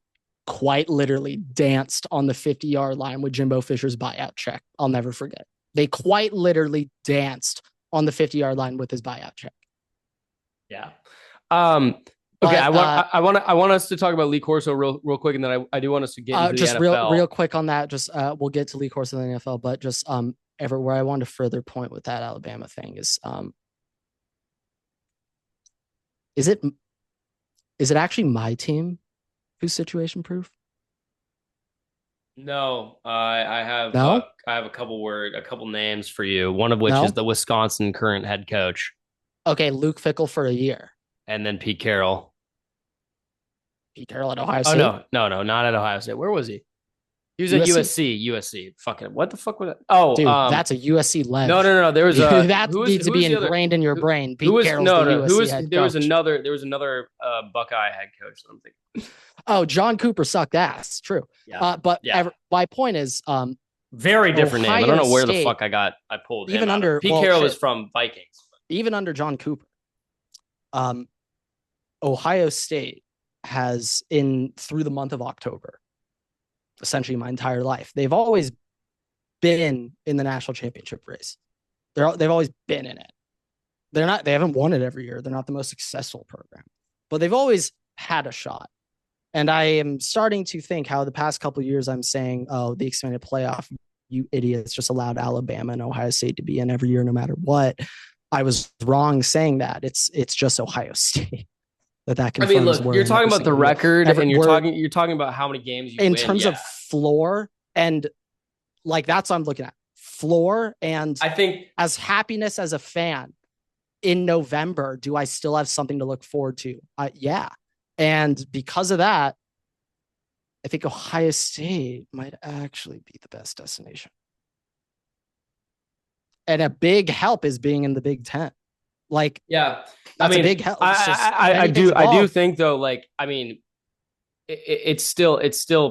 [SPEAKER 2] quite literally danced on the 50-yard line with Jimbo Fisher's buyout check. I'll never forget. They quite literally danced on the 50-yard line with his buyout check.
[SPEAKER 1] Yeah. Okay, I want us to talk about Lee Corso real quick, and then I do want us to get into
[SPEAKER 2] just
[SPEAKER 1] the NFL.
[SPEAKER 2] real quick on that. Just we'll get to Lee Corso in the NFL, but just Everett, where I want to further point with that Alabama thing is it actually my team who's situation proof?
[SPEAKER 1] No, I have a couple names for you. One of which is the Wisconsin current head coach.
[SPEAKER 2] Okay, Luke Fickell for a year,
[SPEAKER 1] and then Pete Carroll.
[SPEAKER 2] Pete Carroll at Ohio State.
[SPEAKER 1] Oh no, not at Ohio State. Where was he? He was at USC. Fucking what the fuck was that? Oh,
[SPEAKER 2] dude, that's a USC leg.
[SPEAKER 1] No. There was a
[SPEAKER 2] that needs to be ingrained in your brain. Pete Carroll's the USC head coach.
[SPEAKER 1] There was another Buckeye head coach. I'm thinking.
[SPEAKER 2] Oh, John Cooper sucked ass. True. Yeah. My point is,
[SPEAKER 1] very different name. I don't know where the fuck I pulled
[SPEAKER 2] even under
[SPEAKER 1] Pete Carroll is from Vikings.
[SPEAKER 2] Even under John Cooper, Ohio State has through the month of October, essentially my entire life, they've always been in the national championship race. They've always been in it. They haven't won it every year. They're not the most successful program, but they've always had a shot. And I am starting to think how the past couple of years I'm saying, oh, the expanded playoff, you idiots just allowed Alabama and Ohio State to be in every year, no matter what. I was wrong saying that. It's just Ohio State. That confirms.
[SPEAKER 1] I mean, look, you're talking about the record, and you're talking about how many games you
[SPEAKER 2] in
[SPEAKER 1] win.
[SPEAKER 2] Terms of floor, and like that's what I'm looking at. Floor, and
[SPEAKER 1] I think
[SPEAKER 2] as happiness as a fan in November, do I still have something to look forward to? Yeah, and because of that, I think Ohio State might actually be the best destination. And a big help is being in the Big Ten. Like,
[SPEAKER 1] yeah,
[SPEAKER 2] that's a big help.
[SPEAKER 1] I do think though, like, I mean, it's still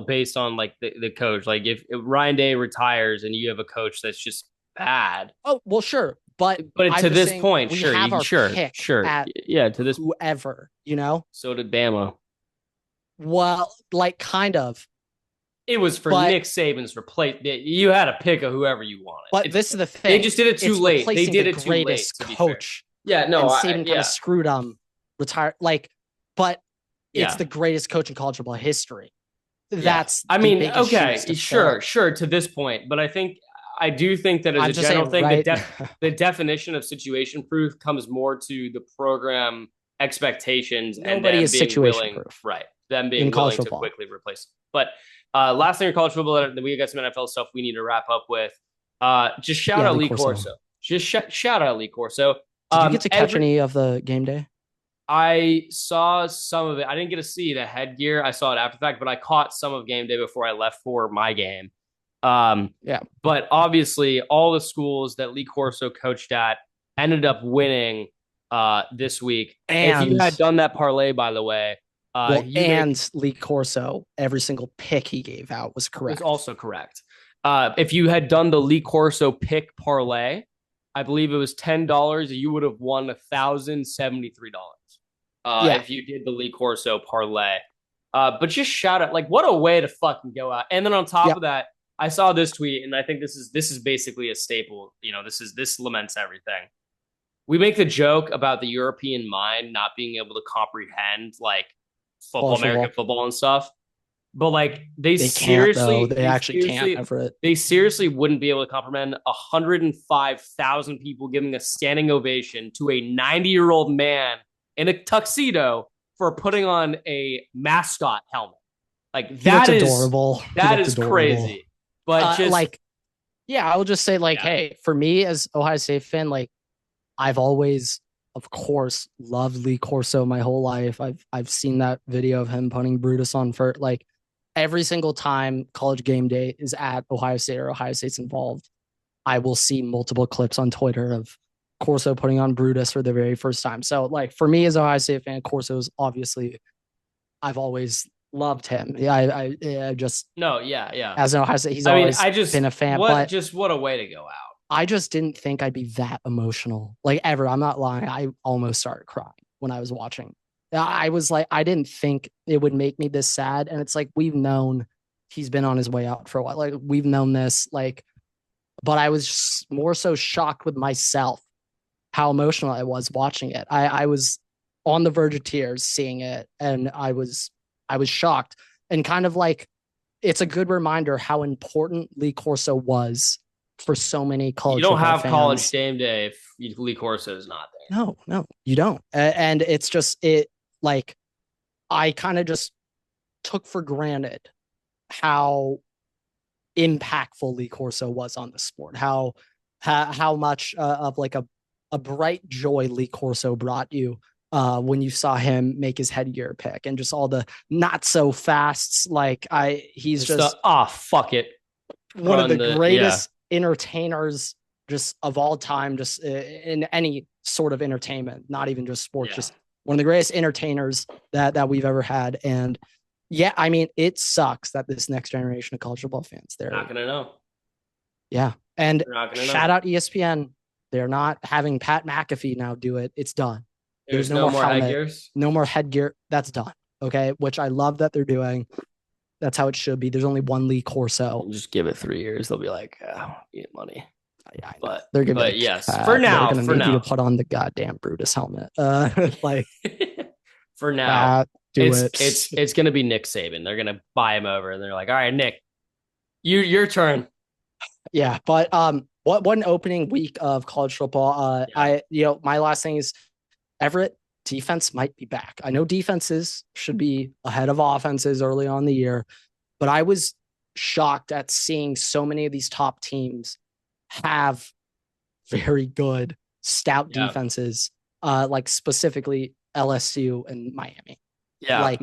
[SPEAKER 1] based on like the coach. Like if Ryan Day retires and you have a coach that's just bad.
[SPEAKER 2] Oh, well, sure. But
[SPEAKER 1] to this point, sure. Yeah. To this
[SPEAKER 2] whoever, you know,
[SPEAKER 1] so did Bama.
[SPEAKER 2] Well, like kind of.
[SPEAKER 1] It was for Nick Saban's replace. You had a pick of whoever you wanted.
[SPEAKER 2] But this is the thing.
[SPEAKER 1] They just did it too late. They did it too late.
[SPEAKER 2] Coach.
[SPEAKER 1] Yeah, no.
[SPEAKER 2] And Saban kind of screwed retire. Like, but it's the greatest coach in college football history. That's.
[SPEAKER 1] I mean, okay, sure. To this point, but I do think that as a general thing, right? the definition of situation proof comes more to the program expectations.
[SPEAKER 2] Nobody is situation proof,
[SPEAKER 1] right? Them being willing to quickly replace. But last thing in college football that we got some NFL stuff we need to wrap up with. Just shout out Lee Corso. Just shout out Lee Corso.
[SPEAKER 2] Did you get to catch any of the game day?
[SPEAKER 1] I saw some of it. I didn't get to see the headgear. I saw it after the fact, but I caught some of game day before I left for my game. But obviously, all the schools that Lee Corso coached at ended up winning this week. And if you had done that parlay, by the way,
[SPEAKER 2] Lee Corso, every single pick he gave out was correct.
[SPEAKER 1] Was also correct. If you had done the Lee Corso pick parlay, I believe it was $10. You would have won $1,073. If you did the Lee Corso parlay. But just shout out, like, what a way to fucking go out. And then on top of that, I saw this tweet, and I think this is basically a staple. You know, this laments everything. We make the joke about the European mind not being able to comprehend like American football and stuff. But like they seriously,
[SPEAKER 2] they actually can't. Everett.
[SPEAKER 1] They seriously wouldn't be able to comprehend 105,000 people giving a standing ovation to a 90-year-old man in a tuxedo for putting on a mascot helmet. Like that is
[SPEAKER 2] adorable.
[SPEAKER 1] That is crazy. But just
[SPEAKER 2] I will just say hey, for me as Ohio State fan, like I've always of course, loved Lee Corso my whole life. I've seen that video of him putting Brutus on for like every single time College Game Day is at Ohio State or Ohio State's involved. I will see multiple clips on Twitter of Corso putting on Brutus for the very first time. So like for me as an Ohio State fan, Corso is obviously, I've always loved him. Yeah, I just
[SPEAKER 1] no, yeah.
[SPEAKER 2] As an Ohio State, he's always been a fan. But
[SPEAKER 1] just what a way to go out.
[SPEAKER 2] I just didn't think I'd be that emotional, like ever. I'm not lying. I almost started crying when I was watching. I was like, I didn't think it would make me this sad. And it's like, we've known he's been on his way out for a while. Like we've known this, like, but I was just more so shocked with myself how emotional I was watching it. I was on the verge of tears seeing it. And I was shocked and kind of like, it's a good reminder how important Lee Corso was for so many college.
[SPEAKER 1] You don't have
[SPEAKER 2] fans.
[SPEAKER 1] College Game Day if Lee Corso is not there.
[SPEAKER 2] No, you don't. And it's just like I kind of just took for granted how impactful Lee Corso was on the sport. How much of like a bright joy Lee Corso brought you when you saw him make his headgear pick and just all the not so fasts. Like he's just
[SPEAKER 1] fuck it.
[SPEAKER 2] One of the greatest entertainers just of all time, just in any sort of entertainment, not even just sports, just one of the greatest entertainers that we've ever had. And yeah, I mean, it sucks that this next generation of college football fans, they're
[SPEAKER 1] not going to know.
[SPEAKER 2] Yeah. And shout out ESPN. They're not having Pat McAfee now do it. It's done. There's no more headgears. No more headgear. That's done. Okay. Which I love that they're doing. That's how it should be. There's only one Lee Corso.
[SPEAKER 1] Just give it 3 years. They'll be like, oh, we get money.
[SPEAKER 2] Yeah, but they're gonna. But
[SPEAKER 1] yes, for now,
[SPEAKER 2] they're gonna need you to put on the goddamn Brutus helmet. Like
[SPEAKER 1] for now, it's gonna be Nick Saban. They're gonna buy him over, and they're like, all right, Nick, your turn.
[SPEAKER 2] Yeah, but one opening week of college football. My last thing is Everett. Defense might be back. I know defenses should be ahead of offenses early on in the year, but I was shocked at seeing so many of these top teams have very good, stout defenses, like specifically LSU and Miami.
[SPEAKER 1] Yeah, they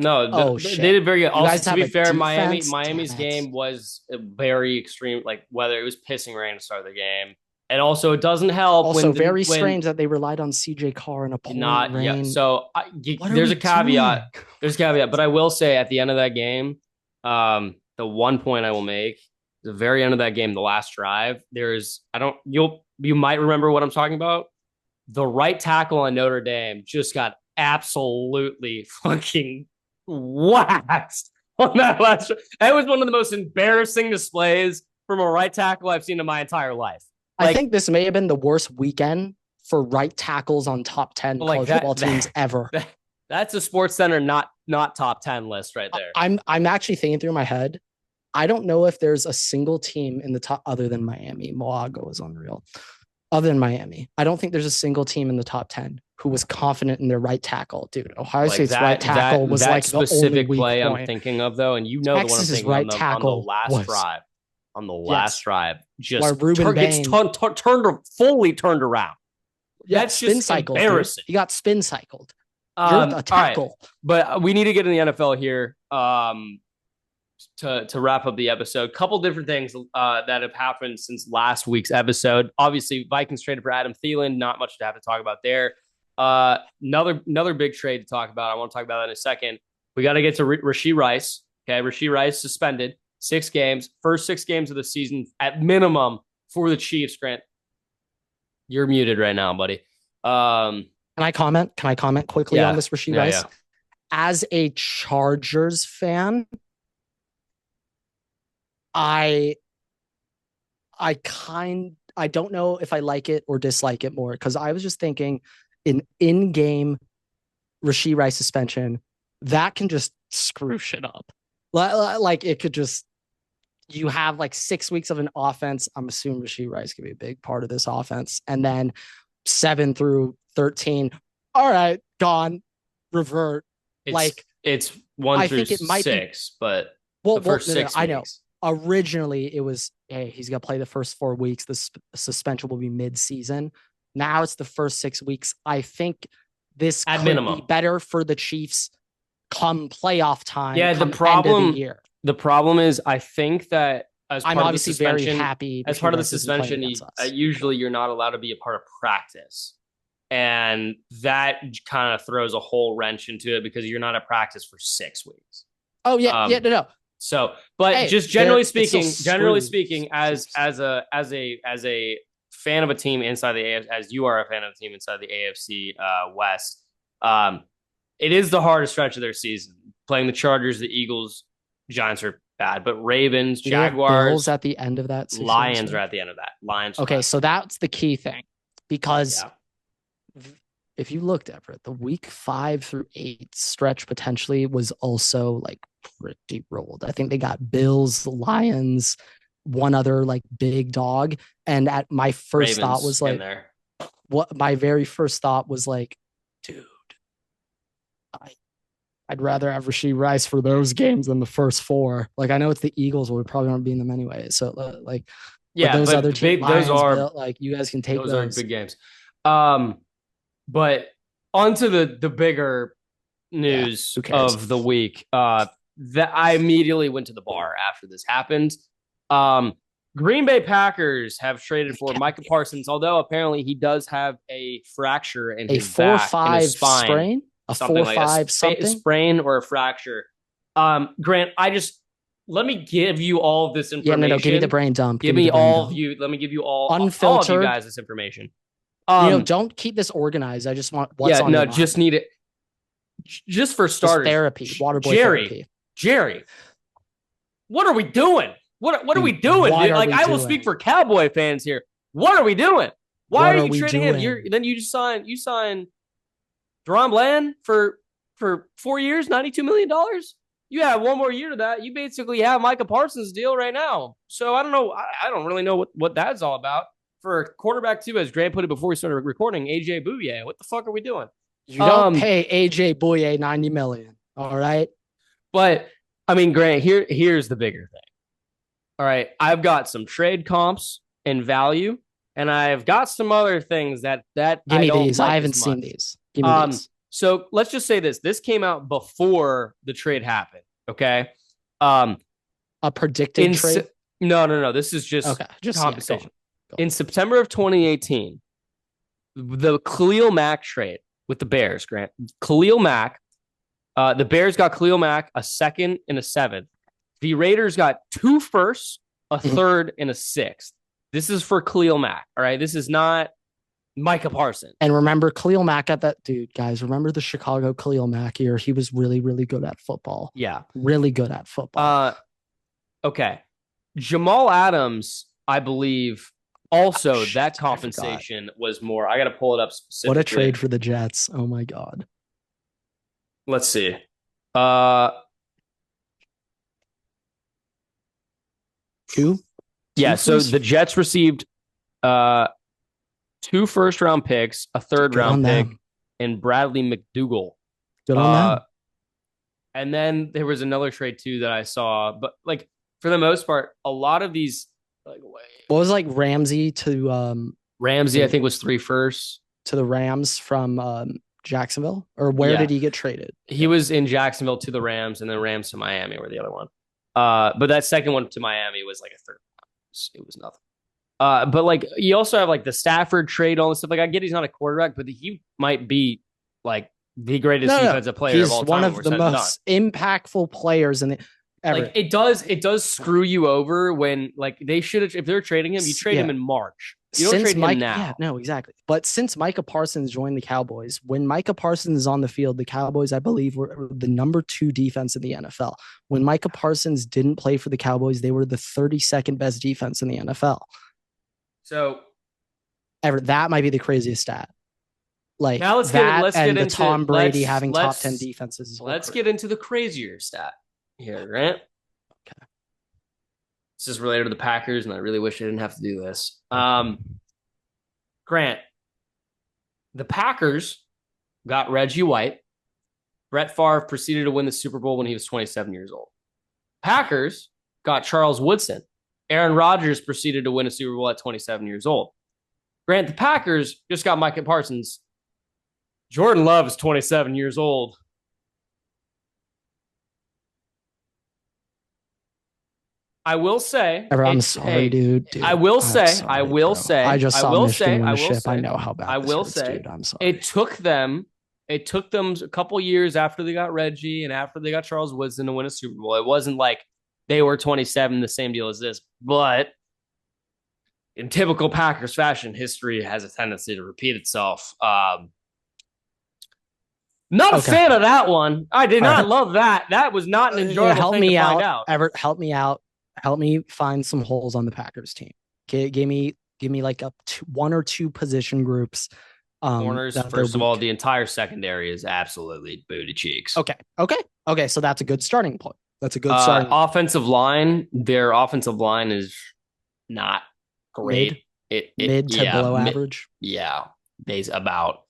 [SPEAKER 1] did very good. Also, to be fair, Miami's game was very extreme, like whether it was pissing rain to start the game. And also, it doesn't help.
[SPEAKER 2] Also, very strange that they relied on CJ Carr in a pouring rain. Yeah.
[SPEAKER 1] So there's a caveat. There's a caveat, but I will say at the end of that game, the one point I will make, the very end of that game, the last drive, you might remember what I'm talking about. The right tackle on Notre Dame just got absolutely fucking waxed on that last. That was one of the most embarrassing displays from a right tackle I've seen in my entire life.
[SPEAKER 2] I think this may have been the worst weekend for right tackles on top 10 college football teams ever.
[SPEAKER 1] That's a Sports Center not top 10 list right there.
[SPEAKER 2] I'm actually thinking through my head. I don't know if there's a single team in the top other than Miami. Moago is unreal. Other than Miami, I don't think there's a single team in the top 10 who was confident in their right tackle. Dude, Ohio State's right tackle was like the specific play
[SPEAKER 1] I'm thinking of though, and the one I'm thinking right tackle on the last drive. On the last drive, just gets fully turned around.
[SPEAKER 2] Yeah,
[SPEAKER 1] that's just embarrassing.
[SPEAKER 2] He got spin cycled. You're a tackle.
[SPEAKER 1] Right. But we need to get in the NFL here to wrap up the episode. Couple different things that have happened since last week's episode. Obviously, Vikings traded for Adam Thielen. Not much to have to talk about there. Another big trade to talk about. I want to talk about that in a second. We got to get to Rashee Rice. Okay, Rashee Rice suspended 6 games, first 6 games of the season at minimum for the Chiefs. Grant, you're muted right now, buddy.
[SPEAKER 2] Can I comment? Can I comment quickly on this Rashee Rice? Yeah. As a Chargers fan, I don't know if I like it or dislike it more, because I was just thinking an in-game Rashee Rice suspension that can just screw shit up. Like it could just, you have like 6 weeks of an offense. I'm assuming Rashee Rice could be a big part of this offense. And then 7 through 13. All right, gone, revert.
[SPEAKER 1] It's 1 through 6, but the first 6 weeks.
[SPEAKER 2] I know. Originally, it was, hey, he's going to play the first 4 weeks. The suspension will be mid-season. Now it's the first 6 weeks. I think this
[SPEAKER 1] At
[SPEAKER 2] could
[SPEAKER 1] minimum.
[SPEAKER 2] be better for the Chiefs come playoff time.
[SPEAKER 1] Yeah,
[SPEAKER 2] come end of the year.
[SPEAKER 1] The problem is, I think that as part
[SPEAKER 2] I'm
[SPEAKER 1] of the
[SPEAKER 2] obviously
[SPEAKER 1] suspension,
[SPEAKER 2] very happy.
[SPEAKER 1] as part of the suspension, usually you're not allowed to be a part of practice. And that kind of throws a whole wrench into it because you're not at practice for 6 weeks.
[SPEAKER 2] Oh yeah, no.
[SPEAKER 1] So, but hey, just generally speaking, as a fan of a team inside the AFC, as you are a fan of a team inside the AFC West, it is the hardest stretch of their season. Playing the Chargers, the Eagles, Giants are bad, but Ravens, Jaguars,
[SPEAKER 2] Bills at the end of that season,
[SPEAKER 1] Lions are at the end of that. Lions.
[SPEAKER 2] Okay, so that's the key thing because if you looked at it, the week 5 through 8 stretch potentially was also like pretty rolled. I think they got Bills, Lions, one other like big dog. And at my first thought was like, what my very first thought was like, dude, I'd rather have Rashee Rice for those games than the first 4. Like, I know it's the Eagles, but we probably aren't being them anyway. So like,
[SPEAKER 1] yeah,
[SPEAKER 2] those other teams,
[SPEAKER 1] those are
[SPEAKER 2] like you guys can take those.
[SPEAKER 1] Those are big games. But onto the bigger news of the week. That I immediately went to the bar after this happened. Green Bay Packers have traded for Micah Parsons, although apparently he does have a fracture in his back, in his spine,
[SPEAKER 2] sprain, a 4-5 something
[SPEAKER 1] sprain or a fracture. Grant, let me give you all of this information.
[SPEAKER 2] Yeah, no, give me the brain dump.
[SPEAKER 1] Let me give you all
[SPEAKER 2] unfiltered,
[SPEAKER 1] all of you guys this information.
[SPEAKER 2] Don't keep this organized. I just want what's on your mind.
[SPEAKER 1] Just need it. Just for starters,
[SPEAKER 2] therapy, waterboy therapy.
[SPEAKER 1] Jerry, what are we doing? What are we doing? Dude? Like, I will speak for Cowboy fans here. What are we doing? Why are you trading him? Then you sign Deron Bland for 4 years, $92 million. You have one more year to that. You basically have Micah Parsons' deal right now. So I don't know. I don't really know what that's all about. For a quarterback, too, as Grant put it before we started recording, AJ Bouye. What the fuck are we doing?
[SPEAKER 2] You don't pay AJ Bouye $90 million. All right.
[SPEAKER 1] But I mean, Grant, here's the bigger thing. All right. I've got some trade comps and value, and I've got some other things that
[SPEAKER 2] give me these. I haven't seen these. Give me these.
[SPEAKER 1] So let's just say this. This came out before the trade happened. Okay.
[SPEAKER 2] A predicted trade?
[SPEAKER 1] No. This is just compensation. In September of 2018, the Khalil Mack trade with the Bears, Grant. Khalil Mack, the Bears got Khalil Mack, a 2nd and a 7th. The Raiders got 2 firsts, a 3rd and a 6th. This is for Khalil Mack, all right? This is not Micah Parsons.
[SPEAKER 2] And remember Khalil Mack guys, remember the Chicago Khalil Mack year? He was really, really good at football.
[SPEAKER 1] Yeah.
[SPEAKER 2] Really good at football.
[SPEAKER 1] Okay. Jamal Adams, I believe, also that compensation was more. I got to pull it up specifically.
[SPEAKER 2] What a trade for the Jets. Oh, my God.
[SPEAKER 1] Let's see.
[SPEAKER 2] Two?
[SPEAKER 1] Yeah, so the Jets received 2 first-round picks, a 3rd-round pick, and Bradley McDougall.
[SPEAKER 2] Good on them.
[SPEAKER 1] And then there was another trade, too, that I saw. But, like, for the most part, a lot of these... Like,
[SPEAKER 2] what was, like, Ramsey to...
[SPEAKER 1] Ramsey, I think, was 3 firsts.
[SPEAKER 2] To the Rams from Jacksonville? Or where did he get traded?
[SPEAKER 1] He was in Jacksonville to the Rams, and then Rams to Miami were the other one. But that second one to Miami was like a 3rd. It was nothing. But like you also have like the Stafford trade, all this stuff. Like I get he's not a quarterback, but he might be like the greatest defensive player of all time.
[SPEAKER 2] He's one of the most impactful players in the ever.
[SPEAKER 1] Like it does screw you over when like they should have, if they're trading him, you trade him in March. You don't trade him now.
[SPEAKER 2] Yeah, no, exactly. But since Micah Parsons joined the Cowboys, when Micah Parsons is on the field, the Cowboys, I believe, were the number 2 defense in the NFL. When Micah Parsons didn't play for the Cowboys, they were the 32nd best defense in the NFL.
[SPEAKER 1] So,
[SPEAKER 2] Everett, that might be the craziest stat. Like
[SPEAKER 1] now let's get into
[SPEAKER 2] Tom Brady having top 10 defenses.
[SPEAKER 1] Let's get into the crazier stat here, Grant.
[SPEAKER 2] Okay.
[SPEAKER 1] This is related to the Packers, and I really wish I didn't have to do this. Grant, the Packers got Reggie White. Brett Favre proceeded to win the Super Bowl when he was 27 years old. Packers got Charles Woodson. Aaron Rodgers proceeded to win a Super Bowl at 27 years old. Grant, the Packers just got Micah Parsons. Jordan Love is 27 years old. I will say,
[SPEAKER 2] I'm sorry, dude.
[SPEAKER 1] I will say,
[SPEAKER 2] I just saw Michigan win the ship. I know how bad
[SPEAKER 1] I will say,
[SPEAKER 2] dude. I'm sorry.
[SPEAKER 1] It took them a couple years after they got Reggie and after they got Charles Woodson to win a Super Bowl. It wasn't like they were 27, the same deal as this. But in typical Packers fashion, history has a tendency to repeat itself. Not a fan of that one. I did not love that. That was not an enjoyable thing to find out.
[SPEAKER 2] Everett, help me out. Help me find some holes on the Packers team. Okay, give me like one or two position groups.
[SPEAKER 1] Corners, first of all, the entire secondary is absolutely booty cheeks.
[SPEAKER 2] Okay. So that's a good starting point. That's a good starting point.
[SPEAKER 1] Offensive line. Their offensive line is not great.
[SPEAKER 2] Mid to below average.
[SPEAKER 1] Yeah, about.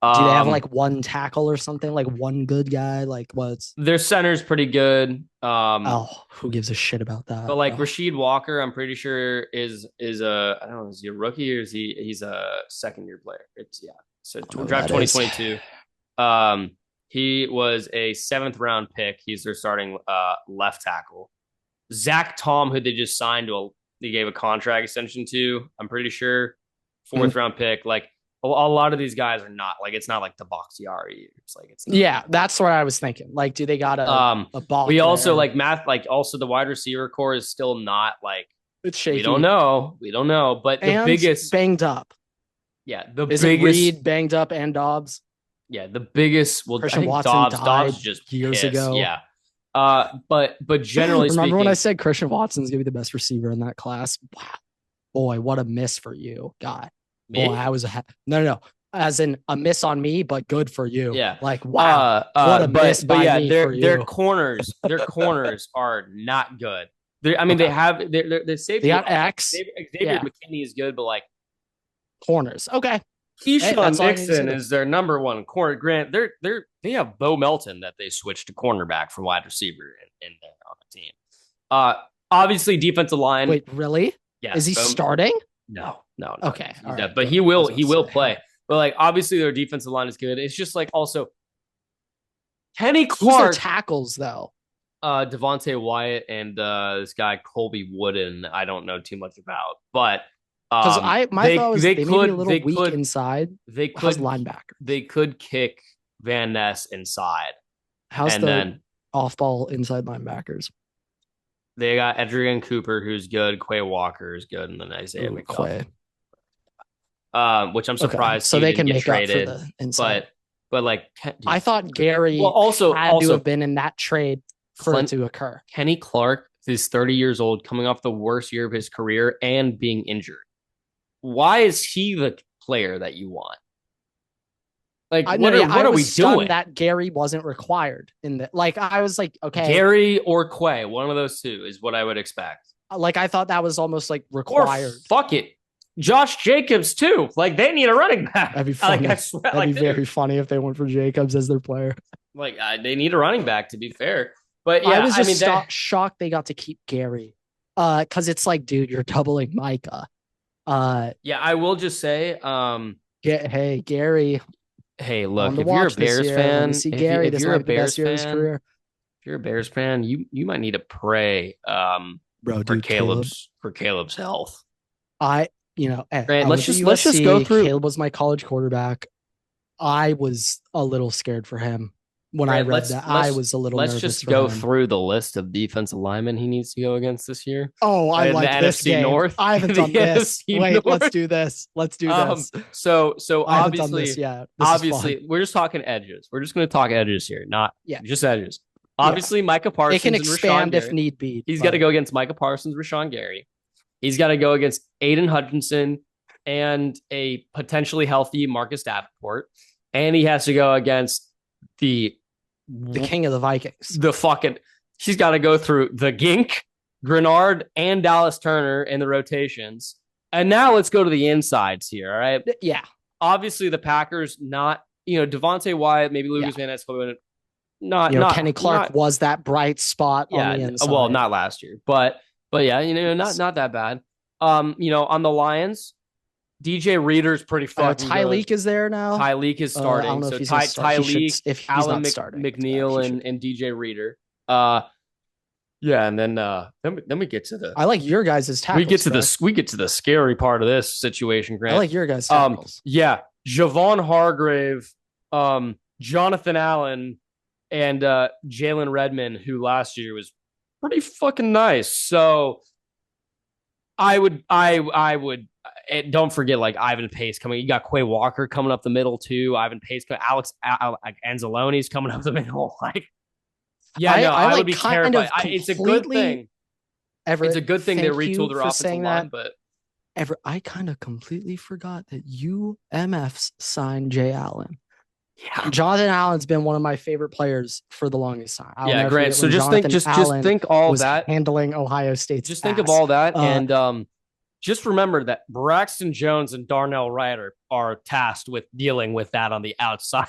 [SPEAKER 2] Do they have like one tackle or something? Like one good guy? Like what's
[SPEAKER 1] their center's pretty good.
[SPEAKER 2] Who gives a shit about that?
[SPEAKER 1] But like Rasheed Walker, I'm pretty sure is a I don't know, is he a rookie or he's a second year player? So draft 2022. He was a 7th round pick. He's their starting left tackle. Zach Tom, who they just signed they gave a contract extension to, I'm pretty sure 4th round pick. Like a lot of these guys are not like, it's not like the Bakhtiari. It's like, it's not.
[SPEAKER 2] Yeah, that's what I was thinking. Like, do they got a ball?
[SPEAKER 1] We also like also the wide receiver core is still not like,
[SPEAKER 2] it's shaky.
[SPEAKER 1] We don't know. But the biggest
[SPEAKER 2] banged up.
[SPEAKER 1] Yeah.
[SPEAKER 2] Is biggest Reed banged up and Dobbs.
[SPEAKER 1] Yeah. The biggest,
[SPEAKER 2] Christian Watson
[SPEAKER 1] Dobbs just
[SPEAKER 2] years ago.
[SPEAKER 1] Yeah. But generally
[SPEAKER 2] remember when I said Christian Watson's gonna be the best receiver in that class? Wow. Boy, what a miss for you, God.
[SPEAKER 1] Me?
[SPEAKER 2] Boy, I was no, as in a miss on me, but good for you.
[SPEAKER 1] Yeah,
[SPEAKER 2] like wow, what a miss by me for you.
[SPEAKER 1] Their corners are not good. They have their safety.
[SPEAKER 2] They got X.
[SPEAKER 1] Xavier McKinney is good, but like
[SPEAKER 2] corners, okay.
[SPEAKER 1] Keyshawn Nixon is their number one corner. Grant, they have Bo Melton that they switched to cornerback from wide receiver in there on the team. Obviously defensive line.
[SPEAKER 2] Wait, really?
[SPEAKER 1] Yeah.
[SPEAKER 2] Is he starting?
[SPEAKER 1] No.
[SPEAKER 2] Okay.
[SPEAKER 1] Right, but he will play. But like obviously their defensive line is good. It's just like also Kenny Clark
[SPEAKER 2] tackles though.
[SPEAKER 1] Devontae Wyatt and this guy Colby Wooden. I don't know too much about, but
[SPEAKER 2] because my thought was they may be a little weak inside.
[SPEAKER 1] They could
[SPEAKER 2] linebacker.
[SPEAKER 1] They could kick Van Ness inside.
[SPEAKER 2] How's the off-ball inside linebackers?
[SPEAKER 1] They got Adrian Cooper, who's good. Quay Walker is good, and then Isaiah McCoy. Which I'm surprised.
[SPEAKER 2] So they can make traded, up for the inside.
[SPEAKER 1] But like,
[SPEAKER 2] I thought Gary had to have been in that trade for it to occur.
[SPEAKER 1] Kenny Clark is 30 years old, coming off the worst year of his career and being injured. Why is he the player that you want? Like, what are we doing?
[SPEAKER 2] That Gary wasn't required in the like. I was like, okay,
[SPEAKER 1] Gary or Quay, one of those two is what I would expect.
[SPEAKER 2] Like, I thought that was almost like required.
[SPEAKER 1] Or fuck it, Josh Jacobs too. Like, they need a running back.
[SPEAKER 2] That'd be funny. That'd be very funny if they went for Jacobs as their player.
[SPEAKER 1] Like, they need a running back, to be fair. But yeah,
[SPEAKER 2] I was just shocked they got to keep Gary. Because it's like, dude, you're doubling Micah.
[SPEAKER 1] Yeah, I will just say,
[SPEAKER 2] hey, Gary.
[SPEAKER 1] Hey, look, if you're a Bears fan, if you're a Bears fan, you might need to pray for Caleb's health.
[SPEAKER 2] Let's just go through. Caleb was my college quarterback. I was a little scared for him when I read that. I was a little nervous.
[SPEAKER 1] Let's just go through the list of defensive linemen he needs to go against this year.
[SPEAKER 2] Oh, I like this
[SPEAKER 1] NFC
[SPEAKER 2] game.
[SPEAKER 1] North.
[SPEAKER 2] I haven't done this. Wait,
[SPEAKER 1] North.
[SPEAKER 2] let's do this.
[SPEAKER 1] So
[SPEAKER 2] obviously,
[SPEAKER 1] we're just talking edges. We're just going to talk edges here, just edges. Obviously, Micah Parsons.
[SPEAKER 2] It can expand if need be.
[SPEAKER 1] He's got to go against Micah Parsons, Rashawn Gary. He's got to go against Aiden Hutchinson and a potentially healthy Marcus Davenport, and he has to go against the
[SPEAKER 2] king of the Vikings.
[SPEAKER 1] He's got to go through the Gink, Grenard, and Dallas Turner in the rotations. And now let's go to the insides here. All right.
[SPEAKER 2] Yeah.
[SPEAKER 1] Obviously, the Packers Devontae Wyatt, maybe Lucas Van Ness,
[SPEAKER 2] Kenny Clark was that bright spot on the inside.
[SPEAKER 1] Well, not last year, but yeah, not that bad. On the Lions, DJ Reader's pretty fucking
[SPEAKER 2] Tyleek
[SPEAKER 1] good.
[SPEAKER 2] is there now.
[SPEAKER 1] Tyleek is starting.
[SPEAKER 2] I don't know
[SPEAKER 1] So
[SPEAKER 2] if he's gonna start.
[SPEAKER 1] Tyleek,
[SPEAKER 2] If he's
[SPEAKER 1] Alan
[SPEAKER 2] not starting,
[SPEAKER 1] McNeil, and DJ Reader. Yeah, and then we get to the.
[SPEAKER 2] I like your guys' tackles.
[SPEAKER 1] We get to the scary part of this situation, Grant.
[SPEAKER 2] I like your guys' tackles.
[SPEAKER 1] Yeah, Javon Hargrave, Jonathan Allen, and Jalen Redmond, who last year was pretty fucking nice. So I would, don't forget like Ivan Pace coming. You got Quay Walker coming up the middle too. Ivan Pace, Alex Anzalone's coming up the middle. Like, yeah, I would be terrified. It's a good thing.
[SPEAKER 2] Everett,
[SPEAKER 1] it's a good thing they retooled their offensive line, but
[SPEAKER 2] Everett, I kind of completely forgot that UMFs signed Jay Allen. Yeah. Jonathan Allen's been one of my favorite players for the longest time.
[SPEAKER 1] Yeah, great. So just think all that
[SPEAKER 2] handling Ohio State's
[SPEAKER 1] just think of all that and just remember that Braxton Jones and Darnell Wright are tasked with dealing with that on the outside.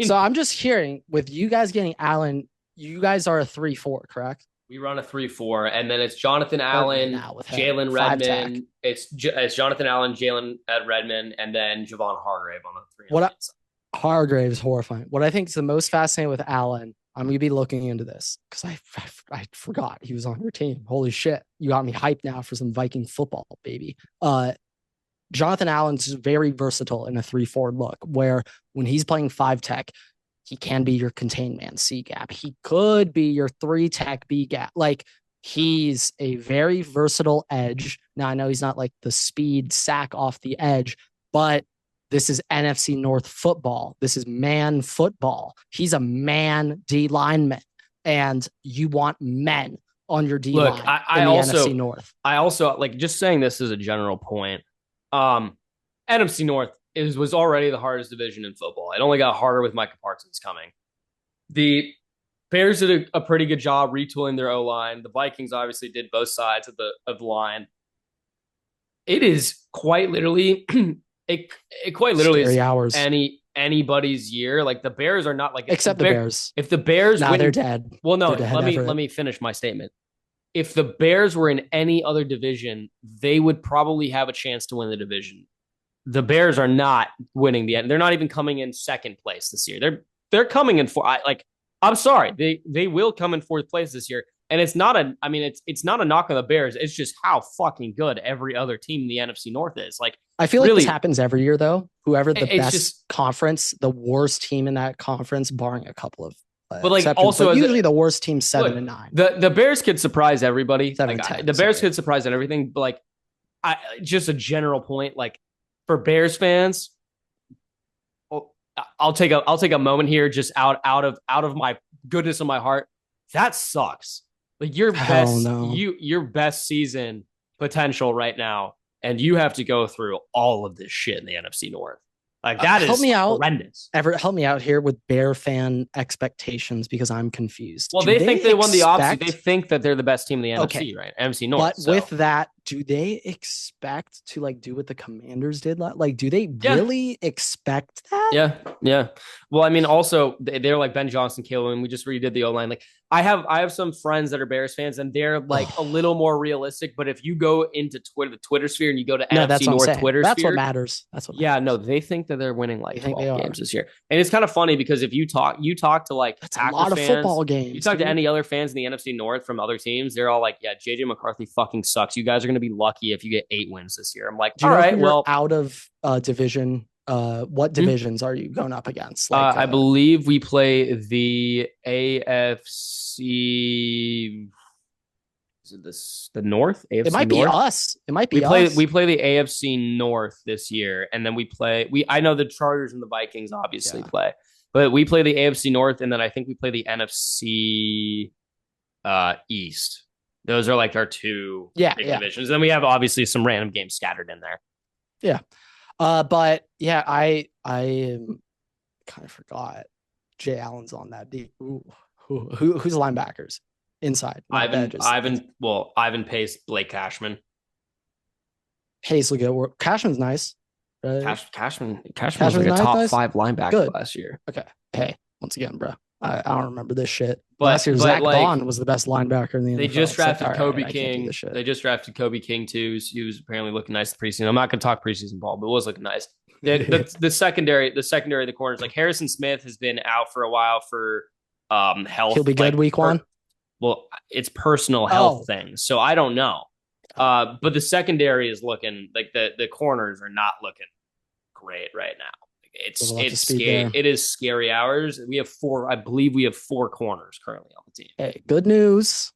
[SPEAKER 2] So I'm just hearing with you guys getting Allen, you guys are a 3-4, correct?
[SPEAKER 1] We run a 3-4, and then it's Jonathan Allen, Jalen Redmond. It's Jonathan Allen, Jalen Redmond, and then Javon Hargrave on the 3.
[SPEAKER 2] Hargrave is horrifying. What I think is the most fascinating with Allen, I'm gonna be looking into this because I forgot he was on your team. Holy shit, you got me hyped now for some Viking football, baby. Jonathan Allen's very versatile in a 3-4 look, where when he's playing 5 tech, he can be your contained man C gap. He could be your 3 tech B gap. Like, he's a very versatile edge. Now, I know he's not like the speed sack off the edge, but this is NFC North football. This is man football. He's a man D lineman, and you want men on your D line.
[SPEAKER 1] Look, I also, NFC North. I also like just saying this as a general point. NFC North was already the hardest division in football. It only got harder with Micah Parsons coming. The Bears did a pretty good job retooling their O-line. The Vikings obviously did both sides of the line. It is quite literally it quite literally is anybody's year. Like, the Bears are not like
[SPEAKER 2] except the Bears.
[SPEAKER 1] If the Bears win,
[SPEAKER 2] they're dead.
[SPEAKER 1] Well, no, let me finish my statement. If the Bears were in any other division, they would probably have a chance to win the division. The Bears are not winning the end. They're not even coming in second place this year. They're coming in I'm sorry. They will come in 4th place this year. And it's not a knock on the Bears. It's just how fucking good every other team in the NFC North is. Like,
[SPEAKER 2] I feel like this happens every year though. Whoever the best conference, the worst team in that conference, barring a couple of
[SPEAKER 1] but like also
[SPEAKER 2] usually the worst team 7-9.
[SPEAKER 1] The Bears could surprise everybody.
[SPEAKER 2] 7-10,
[SPEAKER 1] the Bears could surprise everything, but like just a general point, like, for Bears fans, I'll take a moment here, just out of my goodness of my heart. That sucks. Like, your best season potential right now, and you have to go through all of this shit in the NFC North. Like, that is horrendous.
[SPEAKER 2] Everett, help me out here with Bear fan expectations because I'm confused.
[SPEAKER 1] Well, they think they won the offseason. They think that they're the best team in the NFC, right? NFC North.
[SPEAKER 2] But with that, do they expect to like do what the Commanders did? Like, do they really expect that?
[SPEAKER 1] Yeah. Well, I mean, also they're like Ben Johnson, Caleb, and we just redid the O-line. Like, I have some friends that are Bears fans, and they're like a little more realistic. But if you go into the Twitter sphere, and you go to NFC North Twitter
[SPEAKER 2] that's
[SPEAKER 1] sphere,
[SPEAKER 2] what matters. That's what.
[SPEAKER 1] Yeah, no, they think that they're winning like 12 games this year, and it's kind of funny because if you talk to like
[SPEAKER 2] a lot of football games.
[SPEAKER 1] You talk to any other fans in the NFC North from other teams, they're all like, "Yeah, JJ McCarthy fucking sucks. You guys are going to be lucky if you get 8 wins this year." I'm like, all right, well,
[SPEAKER 2] out of division. What divisions are you going up against?
[SPEAKER 1] Like, I believe we play the AFC. Is it the North? AFC
[SPEAKER 2] it might
[SPEAKER 1] North?
[SPEAKER 2] Be us. It might be us.
[SPEAKER 1] We play the AFC North this year, and then I know the Chargers and the Vikings obviously play, but we play the AFC North, and then I think we play the NFC East. Those are like our 2 big divisions. Then we have obviously some random games scattered in there.
[SPEAKER 2] Yeah. But yeah, I kind of forgot Jay Allen's on that deep. Who's the linebackers inside?
[SPEAKER 1] Ivan Pace, Blake Cashman.
[SPEAKER 2] Pace will go. Cashman's nice.
[SPEAKER 1] Cashman was like a top 5 linebacker last year.
[SPEAKER 2] Okay. Hey, once again, bro, I don't remember this shit.
[SPEAKER 1] But
[SPEAKER 2] Last year, Zach
[SPEAKER 1] like,
[SPEAKER 2] Bond was the best linebacker in the NFL.
[SPEAKER 1] They just drafted
[SPEAKER 2] like,
[SPEAKER 1] Kobe
[SPEAKER 2] right,
[SPEAKER 1] King. They just drafted Kobe King too. He was apparently looking nice in the preseason. I'm not going to talk preseason ball, but it was looking nice. The secondary, the corners, like Harrison Smith has been out for a while for health.
[SPEAKER 2] He'll be good week one.
[SPEAKER 1] Well, it's personal health things, so I don't know. But the secondary is looking like the corners are not looking great right now. It's scary. It is scary hours. We have four. I believe we have 4 corners currently on the team.
[SPEAKER 2] Hey, good news.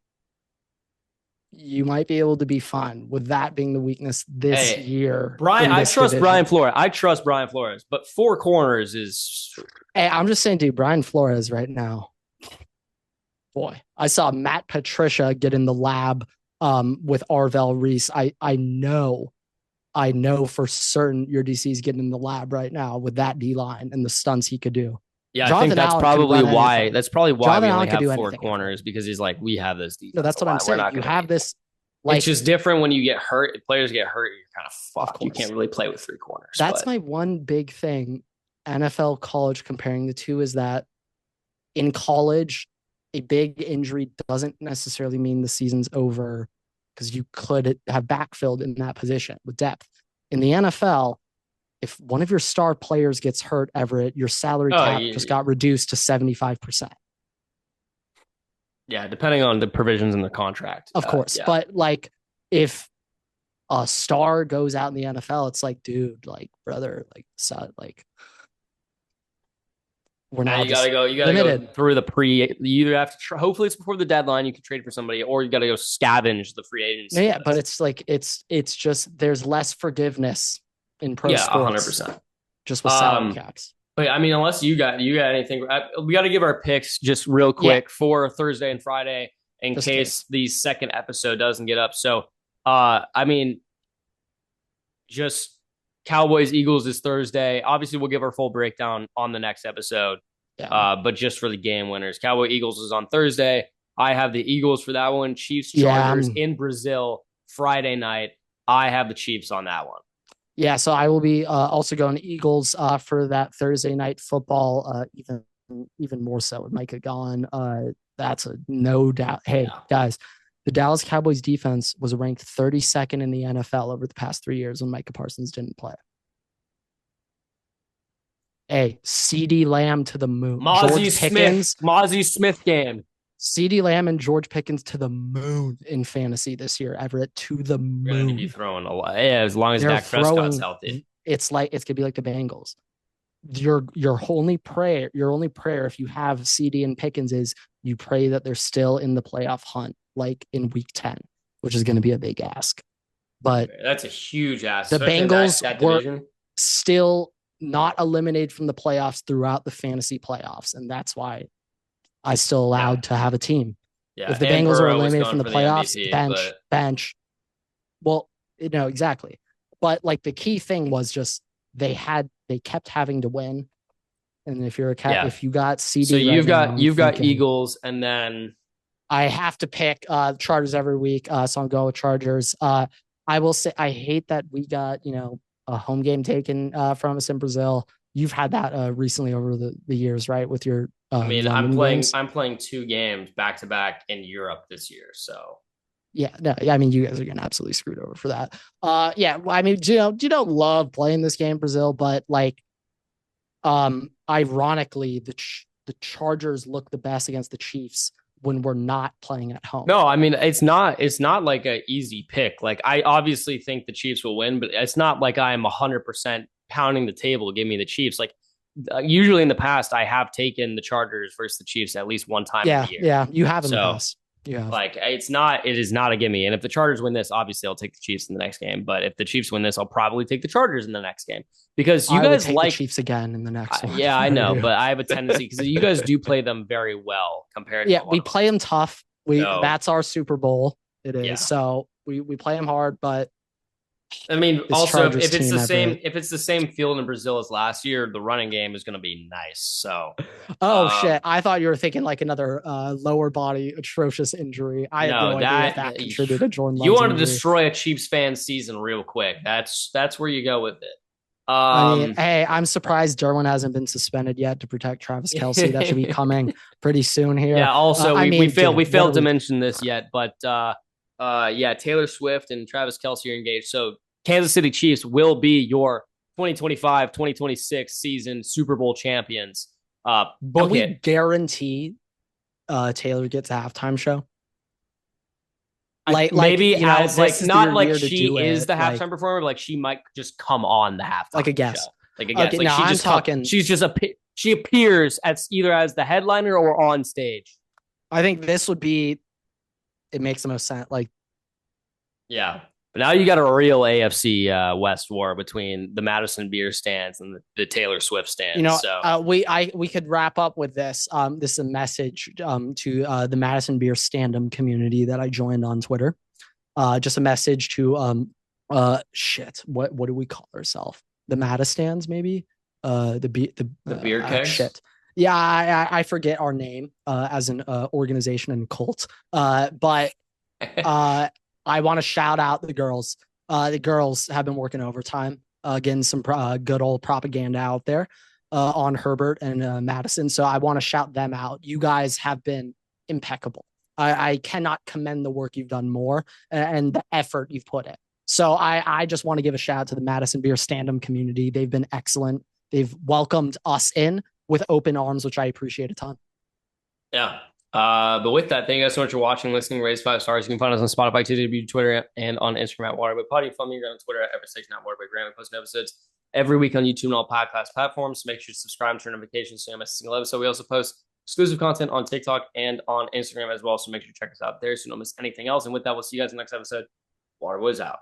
[SPEAKER 2] You might be able to be fine with that being the weakness this year.
[SPEAKER 1] I trust Brian Flores. But 4 corners is.
[SPEAKER 2] Hey, I'm just saying, dude, Brian Flores right now. Boy, I saw Matt Patricia get in the lab with Arvell Reese. I know for certain your DC is getting in the lab right now with that D line and the stunts he could do.
[SPEAKER 1] Yeah, Jonathan I think that's probably why. That's probably why we only have 4 corners because he's like, we have this defense.
[SPEAKER 2] No, that's what I'm saying. You have this. Like,
[SPEAKER 1] it's just different when you get hurt. If players get hurt, you're kind of fucked. You can't really play with 3 corners.
[SPEAKER 2] That's my one big thing. NFL, college, comparing the two is that in college, a big injury doesn't necessarily mean the season's over because you could have backfilled in that position with depth. In the NFL, if one of your star players gets hurt, Everett, your salary cap just got reduced to 75%.
[SPEAKER 1] Yeah, depending on the provisions in the contract.
[SPEAKER 2] Of course. Yeah. But like if a star goes out in the NFL, it's like, dude, like, brother, like, we're not.
[SPEAKER 1] You gotta go through the you either have to hopefully it's before the deadline, you can trade for somebody, or you gotta go scavenge the free agency.
[SPEAKER 2] Yeah, but it's like it's just there's less forgiveness in pro sports.
[SPEAKER 1] 100%.
[SPEAKER 2] Just with salary caps.
[SPEAKER 1] But I mean, unless you got anything, we got to give our picks just real quick for Thursday and Friday in case the second episode doesn't get up. So, I mean, just Cowboys Eagles is Thursday. Obviously, we'll give our full breakdown on the next episode. Yeah. But just for the game winners, Cowboy Eagles is on Thursday. I have the Eagles for that one. Chiefs Chargers in Brazil Friday night. I have the Chiefs on that one.
[SPEAKER 2] Yeah, so I will be also going Eagles for that Thursday night football, even more so with Micah gone. That's a no doubt. Hey, guys, the Dallas Cowboys defense was ranked 32nd in the NFL over the past 3 years when Micah Parsons didn't play. Hey, CeeDee Lamb to the moon.
[SPEAKER 1] Mozzie Smith game.
[SPEAKER 2] CeeDee Lamb and George Pickens to the moon in fantasy this year. Everett to the moon.
[SPEAKER 1] You're going to be throwing a lot. Yeah, as long as Dak Prescott's healthy.
[SPEAKER 2] It's going to be like the Bengals. Your only prayer if you have CD and Pickens is you pray that they're still in the playoff hunt, like in week 10, which is going to be a big ask. But
[SPEAKER 1] that's a huge ask.
[SPEAKER 2] The Bengals were still not eliminated from the playoffs throughout the fantasy playoffs, and that's why I still allowed to have a team.
[SPEAKER 1] Yeah,
[SPEAKER 2] if the Bengals are eliminated from the playoffs, MVP, bench. Well, exactly. But like the key thing was just they kept having to win. And if you're if you got CD,
[SPEAKER 1] so you've got Eagles, and then
[SPEAKER 2] I have to pick Chargers every week. So I'm going with Chargers. I will say I hate that we got a home game taken from us in Brazil. You've had that recently over the years, right? With your
[SPEAKER 1] I'm playing 2 games back to back in Europe this year, so
[SPEAKER 2] yeah, no, I mean you guys are getting absolutely screwed over for that. I mean, you don't love playing this game, Brazil, but like, ironically, the Chargers look the best against the Chiefs when we're not playing at home.
[SPEAKER 1] No, I mean it's not like an easy pick. Like I obviously think the Chiefs will win, but it's not like I am 100% pounding the table to give me the Chiefs. Like usually in the past, I have taken the Chargers versus the Chiefs at least one time a year.
[SPEAKER 2] Yeah, you have in the past. Yeah,
[SPEAKER 1] like it is not a gimme. And if the Chargers win this, obviously I'll take the Chiefs in the next game. But if the Chiefs win this, I'll probably take the Chargers in the next game because you guys like
[SPEAKER 2] the Chiefs again in the next one.
[SPEAKER 1] Yeah, I know, but I have a tendency because you guys do play them very well compared.
[SPEAKER 2] Yeah, we play them tough. That's our Super Bowl. It is so we play them hard, but.
[SPEAKER 1] I mean, also if it's the same field in Brazil as last year, the running game is going to be nice. So,
[SPEAKER 2] shit! I thought you were thinking like another lower body atrocious injury. I have no idea if that contributed to Jordan.
[SPEAKER 1] You want to destroy a Chiefs fan season real quick. That's where you go with it.
[SPEAKER 2] I mean, hey, I'm surprised Derwin hasn't been suspended yet to protect Travis Kelce. That should be coming pretty soon here.
[SPEAKER 1] Yeah. Also,
[SPEAKER 2] I mean,
[SPEAKER 1] we failed.
[SPEAKER 2] dude,
[SPEAKER 1] We failed to mention this yet, but yeah, Taylor Swift and Travis Kelce are engaged. So Kansas City Chiefs will be your 2025-2026 season Super Bowl champions. Book
[SPEAKER 2] Can we
[SPEAKER 1] it.
[SPEAKER 2] guarantee Taylor gets a halftime show?
[SPEAKER 1] Maybe
[SPEAKER 2] you know,
[SPEAKER 1] as like not like she is
[SPEAKER 2] it,
[SPEAKER 1] the halftime performer, but like she might just come on the halftime
[SPEAKER 2] like a guest.
[SPEAKER 1] show. Like a guest.
[SPEAKER 2] Okay,
[SPEAKER 1] Like
[SPEAKER 2] no,
[SPEAKER 1] she
[SPEAKER 2] I'm
[SPEAKER 1] just
[SPEAKER 2] talking.
[SPEAKER 1] She's just she appears as either as the headliner or on stage.
[SPEAKER 2] I think this would be. It makes the most sense. Like,
[SPEAKER 1] yeah. But now you got a real AFC West war between the Madison Beer stands and the Taylor Swift stands.
[SPEAKER 2] you know,
[SPEAKER 1] so
[SPEAKER 2] we could wrap up with this. This is a message to the Madison Beer Standum community that I joined on Twitter. Just a message to shit. What do we call ourselves? The Madistans, maybe. The
[SPEAKER 1] beer kegs.
[SPEAKER 2] Shit. Yeah, I forget our name as an organization and cult. But I want to shout out the girls. The girls have been working overtime, getting some good old propaganda out there on Herbert and Madison. So I want to shout them out. You guys have been impeccable. I cannot commend the work you've done more and the effort you've put in. So I just want to give a shout out to the Madison Beer Standum community. They've been excellent. They've welcomed us in with open arms, which I appreciate a ton.
[SPEAKER 1] Yeah. But with that, thank you guys so much for watching, listening, raise 5 stars. You can find us on Spotify, Twitter, and on Instagram at Waterboy Pod. You can follow me on Twitter at Everett@Waterboy. We post episodes every week on YouTube and all podcast platforms. So make sure to subscribe and turn notifications so you don't miss a single episode. We also post exclusive content on TikTok and on Instagram as well. So make sure to check us out there so you don't miss anything else. And with that, we'll see you guys in the next episode. Waterboy's out.